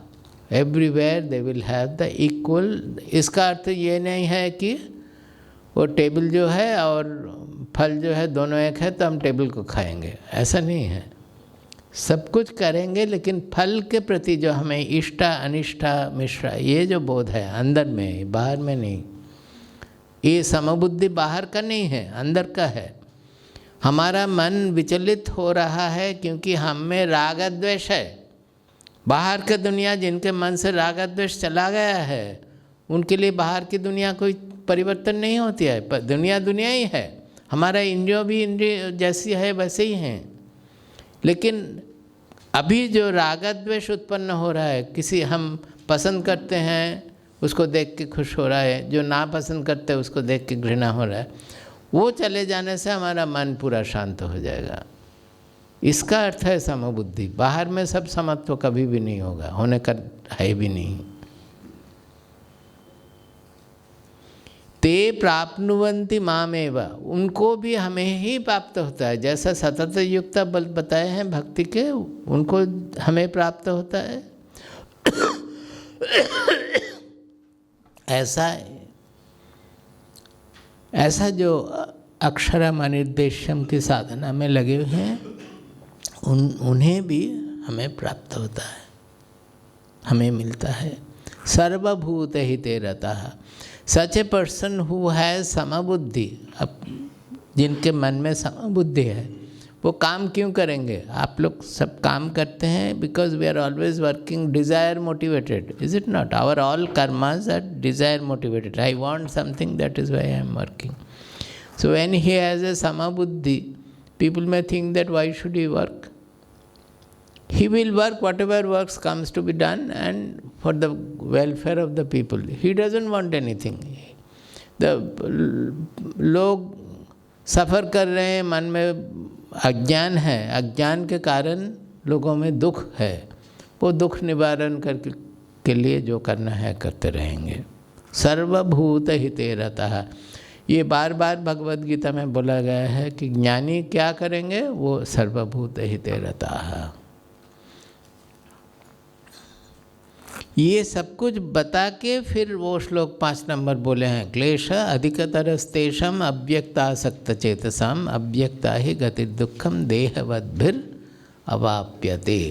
A: everywhere they will have the equal. इसका अर्थ ये नहीं है कि वो टेबल जो है और फल जो है दोनों एक है तो हम टेबल को खाएंगे, ऐसा नहीं है। सब कुछ करेंगे लेकिन फल के प्रति जो हमें इष्टा अनिष्टा मिश्रा, ये जो बोध है अंदर में, बाहर में नहीं। ये समबुद्धि बाहर का नहीं है, अंदर का है। हमारा मन विचलित हो रहा है क्योंकि हम में राग द्वेष है। बाहर की दुनिया, जिनके मन से राग द्वेष चला गया है, उनके लिए बाहर की दुनिया कोई परिवर्तन नहीं होती है। दुनिया दुनिया ही है। हमारा इंद्रियों भी इंद्रिय जैसी है वैसे ही हैं। लेकिन अभी जो राग द्वेष उत्पन्न हो रहा है, किसी हम पसंद करते हैं उसको देख के खुश हो रहा है, जो ना पसंद करते हैं उसको देख के घृणा हो रहा है, वो चले जाने से हमारा मन पूरा शांत हो जाएगा। इसका अर्थ है समबुद्धि। बाहर में सब समत्व कभी भी नहीं होगा, होने का है भी नहीं। ते प्राप्नुवन्ति मामेव, उनको भी हमें ही प्राप्त होता है। जैसा सतत युक्त बल बताए हैं भक्ति के, उनको हमें प्राप्त होता है। ऐसा जो अक्षरम अनिर्देशम की साधना में लगे हुए हैं, उन्हें भी हमें प्राप्त होता है, हमें मिलता है। सर्वभूत हिते रतः, सच ए पर्सन हु हैज़ समबुद्धि, अब जिनके मन में समबुद्धि है वो काम क्यों करेंगे? आप लोग सब काम करते हैं because we are always working desire motivated, is it not? Our all karmas are desire motivated. I want something, that is why I am working. So when he has a समाबुद्धि, people may think that why should he work? He will work whatever works comes to be done and for the welfare of the people. He doesn't want anything. The लोग सफ़र कर रहे हैं, मन में अज्ञान है, अज्ञान के कारण लोगों में दुख है. वो दुख निवारण के लिए जो करना है करते रहेंगे. सर्वभूत हिते रतः, ये बार बार भगवद गीता में बोला गया है कि ज्ञानी क्या करेंगे? वो सर्वभूत हिते रतः. ये सब कुछ बता के फिर वो श्लोक 5 नंबर बोले हैं. क्लेश अधिकतरस्तेषम अव्यक्तासक्त चेतसाम अव्यक्ता ही गति दुखम देहवद्भिर अवाप्यते.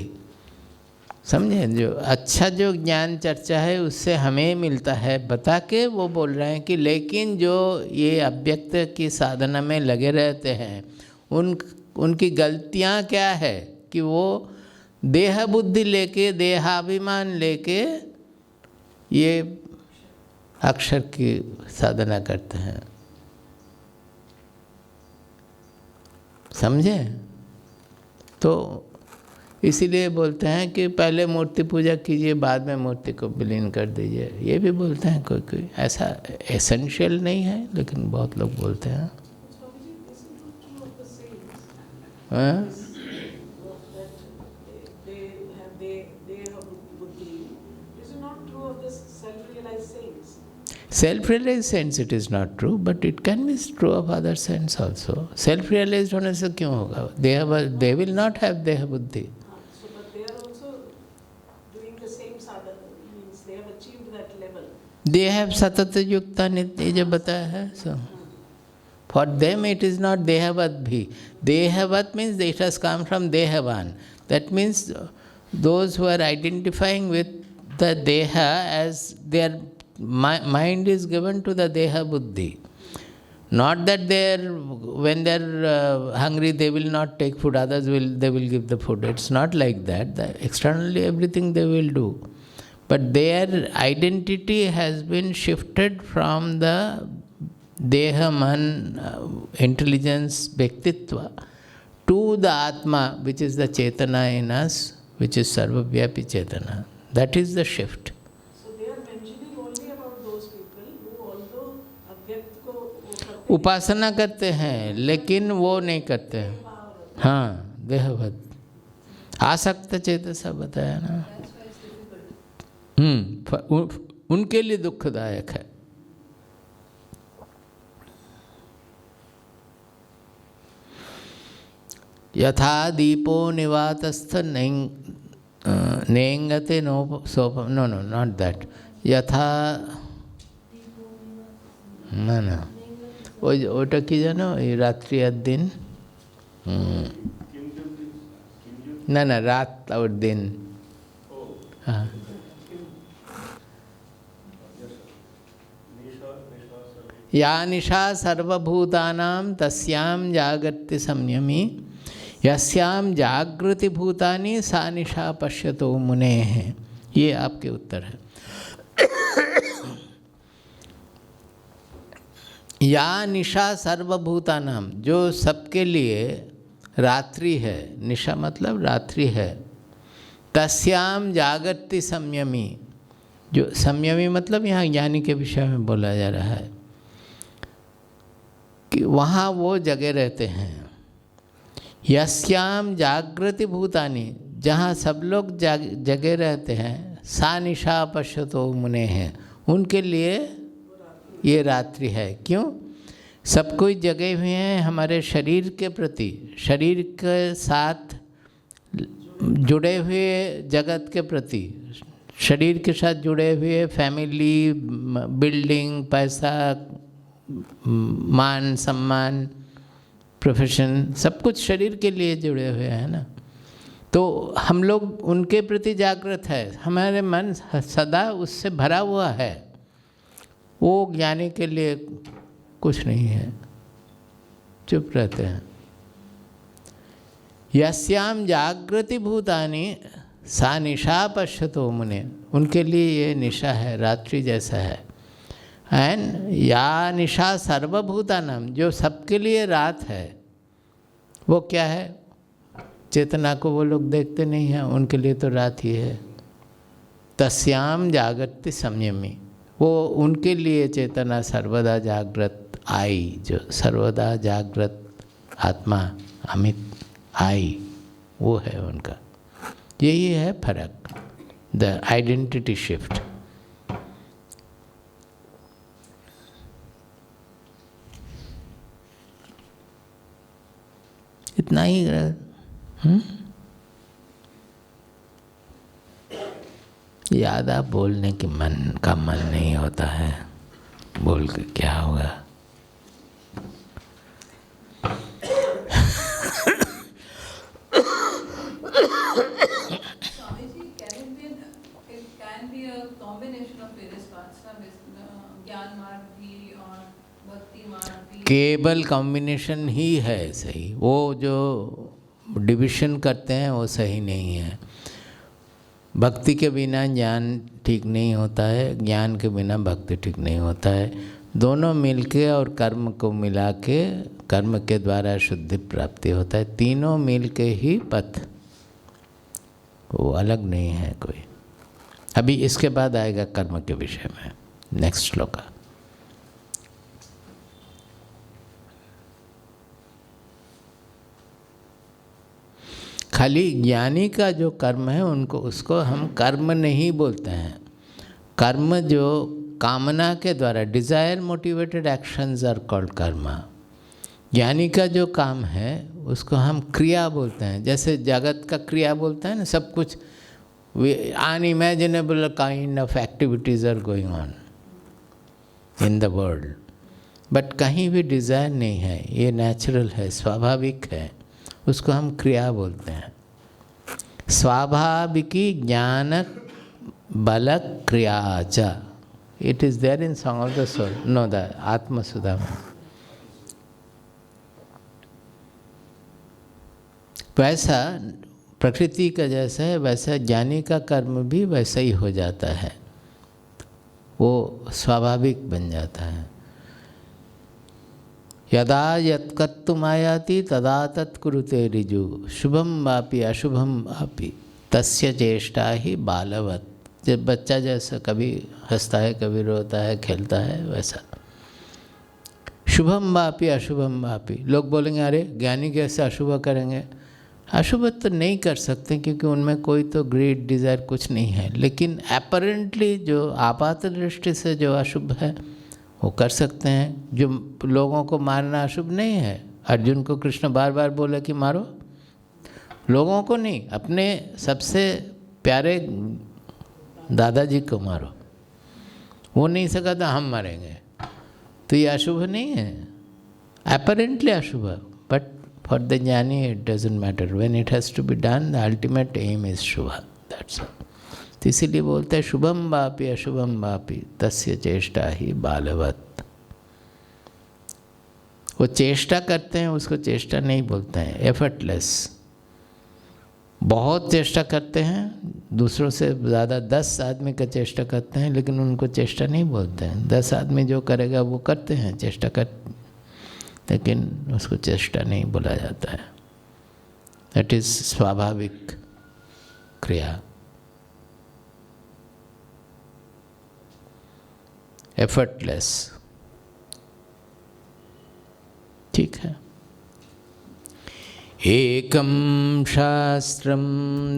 A: समझे? जो अच्छा जो ज्ञान चर्चा है उससे हमें मिलता है बता के वो बोल रहे हैं कि लेकिन जो ये अव्यक्त की साधना में लगे रहते हैं उनकी गलतियां क्या है कि वो देह बुद्धि लेके, देहाभिमान लेके ये अक्षर की साधना करते हैं. समझे? तो इसीलिए बोलते हैं कि पहले मूर्ति पूजा कीजिए, बाद में मूर्ति को विलीन कर दीजिए. ये भी बोलते हैं कोई कोई. ऐसा एसेंशियल नहीं है, लेकिन बहुत लोग बोलते हैं. हाँ? Self-realized sense it is not true, but it can be true of other sense also. Self-realized होने से क्यों होगा? They will not have देह बुद्धि.
D: So, but they are also doing the same sadhana, means they have achieved that level.
A: They have सतत युक्ता नित्य जो बताया है. So, for them it is not देहवत भी. देहवत means it has come from देहवान. That means those who are identifying with the deha as their mind is given to the deha buddhi. Not that when they are hungry they will not take food, others they will give the food. It's not like that. Externally everything they will do. But their identity has been shifted from the deha man intelligence bhaktitva to the atma, which is the chetana in us, which is sarvavyapi chetana. That is the shift. उपासना करते हैं लेकिन वो नहीं करते हैं. हाँ, देहवत आसक्त चेतसा बताया ना. उनके लिए दुखदायक है. यथा दीपो निवातस्थ नेंगते नो सोप. No no not that. यथा ना ওটা কি জানো? এই রাত্রি আর দিন. না না, রাত আর দিন. হ্যাঁ, या निशा सर्वभूतानां तस्यां जागर्ति संयमी यस्यां जागृति भूतानि सा निशा पश्यतो मुनेः. ये आपके उत्तर है. या निशा सर्वभूतानाम, जो सबके लिए रात्रि है. निशा मतलब रात्रि है. तस्याम जागर्ति संयमी, जो संयमी मतलब यहाँ ज्ञानी के विषय में बोला जा रहा है कि वहाँ वो जगे रहते हैं. यस्याम जागृति भूतानि, जहाँ सब लोग जगे रहते हैं. सा निशा पश्यतो मुनेः, उनके लिए ये रात्रि है. क्यों? सब कोई जगे हुए हैं हमारे शरीर के प्रति, शरीर के साथ जुड़े हुए जगत के प्रति, शरीर के साथ जुड़े हुए फैमिली, बिल्डिंग, पैसा, मान सम्मान, प्रोफेशन, सब कुछ शरीर के लिए जुड़े हुए हैं ना. तो हम लोग उनके प्रति जागृत है. हमारे मन सदा उससे भरा हुआ है. वो ज्ञानी के लिए कुछ नहीं है, चुप रहते हैं. यस्याम जागृति भूतानि सा निशा पश्यतो मुने, उनके लिए ये निशा है, रात्रि जैसा है। एंड या निशा सर्वभूतानाम, जो सबके लिए रात है, वो क्या है? चेतना को वो लोग देखते नहीं हैं, उनके लिए तो रात ही है। तस्याम जागृति संयमी, वो उनके लिए चेतना सर्वदा जागृत आई, जो सर्वदा जागृत आत्मा अमित आई, वो है उनका। यही है फर्क, द आइडेंटिटी शिफ्ट। इतना ही ज़्यादा बोलने की मन नहीं होता है, बोल के क्या होगा। केवल कॉम्बिनेशन ही है सही, वो जो डिविशन करते हैं वो सही नहीं है। भक्ति के बिना ज्ञान ठीक नहीं होता है, ज्ञान के बिना भक्ति ठीक नहीं होता है। दोनों मिलके और कर्म को मिला के, कर्म के द्वारा शुद्धि प्राप्ति होता है। तीनों मिलके ही पथ, वो अलग नहीं है कोई। अभी इसके बाद आएगा कर्म के विषय में नेक्स्ट श्लोक। खाली ज्ञानी का जो कर्म है उसको हम कर्म नहीं बोलते हैं। कर्म जो कामना के द्वारा, desire motivated actions are called karma. ज्ञानी का जो काम है उसको हम क्रिया बोलते हैं। जैसे जगत का क्रिया बोलते हैं ना, सब कुछ unimaginable kind of activities are going on in the world, but कहीं भी डिज़ायर नहीं है, ये नेचुरल है, स्वाभाविक है, उसको हम क्रिया बोलते हैं। स्वाभाविकी ज्ञान बल क्रियाच, it is there in song of the soul, no the आत्मसुधा में। वैसा प्रकृति का जैसा है, वैसा ज्ञानी का कर्म भी वैसा ही हो जाता है, वो स्वाभाविक बन जाता है। यदा यत्कर्तुम् आयाति तदा तत्कुरुते ऋजु, शुभम वापि अशुभम वापि तस्य चेष्टा ही बालवत। जब बच्चा जैसा कभी हंसता है, कभी रोता है, खेलता है, वैसा। शुभम वापि अशुभम वापि, लोग बोलेंगे अरे ज्ञानी कैसे अशुभ करेंगे? अशुभ तो नहीं कर सकते क्योंकि उनमें कोई तो ग्रेट डिज़ायर कुछ नहीं है, लेकिन अपरेंटली जो आपात दृष्टि से जो अशुभ है वो कर सकते हैं। जो लोगों को मारना अशुभ नहीं है। अर्जुन को कृष्ण बार बार बोले कि मारो, लोगों को नहीं, अपने सबसे प्यारे दादाजी को मारो। वो नहीं सका तो हम मारेंगे, तो ये अशुभ नहीं है, अपरेंटली अशुभ। बट फॉर द ज्ञानी it doesn't matter, when it has to be done the ultimate aim is शुभ, दैट्स ऑल। तो इसीलिए बोलते हैं शुभम वापि अशुभम वापि तस्य चेष्टा ही बालवत। वो चेष्टा करते हैं, उसको चेष्टा नहीं बोलते हैं, एफर्टलेस। बहुत चेष्टा करते हैं, दूसरों से ज़्यादा 10 आदमी का चेष्टा करते हैं, लेकिन उनको चेष्टा नहीं बोलते हैं। 10 आदमी जो करेगा वो करते हैं, चेष्टा कर, लेकिन उसको चेष्टा नहीं बोला जाता है। दैट इज़ स्वाभाविक क्रिया, एफर्टलेस। ठीक है। एकम शास्त्रम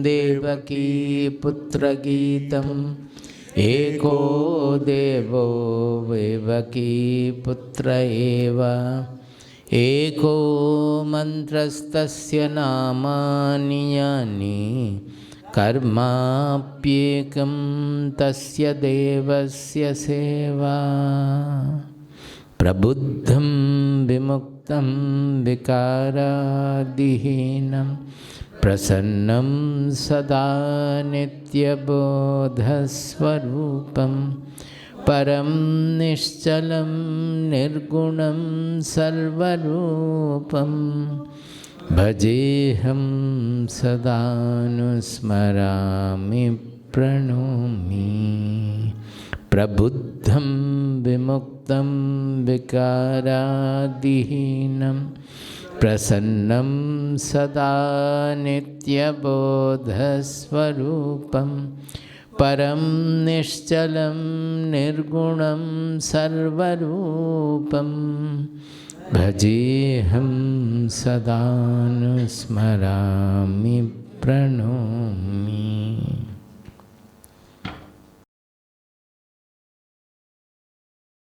A: देवकी पुत्र गीतम, एको देवो देवकी पुत्र एव, एको मंत्रस्तस्य नामानि यानि, कर्माप्येकं तस्य देवस्य सेवा। प्रबुद्धं विमुक्तं विकारादिहीनं, प्रसन्नं सदा नित्यबोधस्वरूपं, परं निश्चलं निर्गुणं सर्वरूपं, भजेऽहं सदानुस्मरामि प्रणौमि प्रबुद्धं विमुक्तं विकारादिहीनं प्रसन्नं सदा नित्यबोधस्वरूपं परं निश्चलं निर्गुणं सर्वरूपं भजेऽहं सदानुस्मरामि प्रणौमि।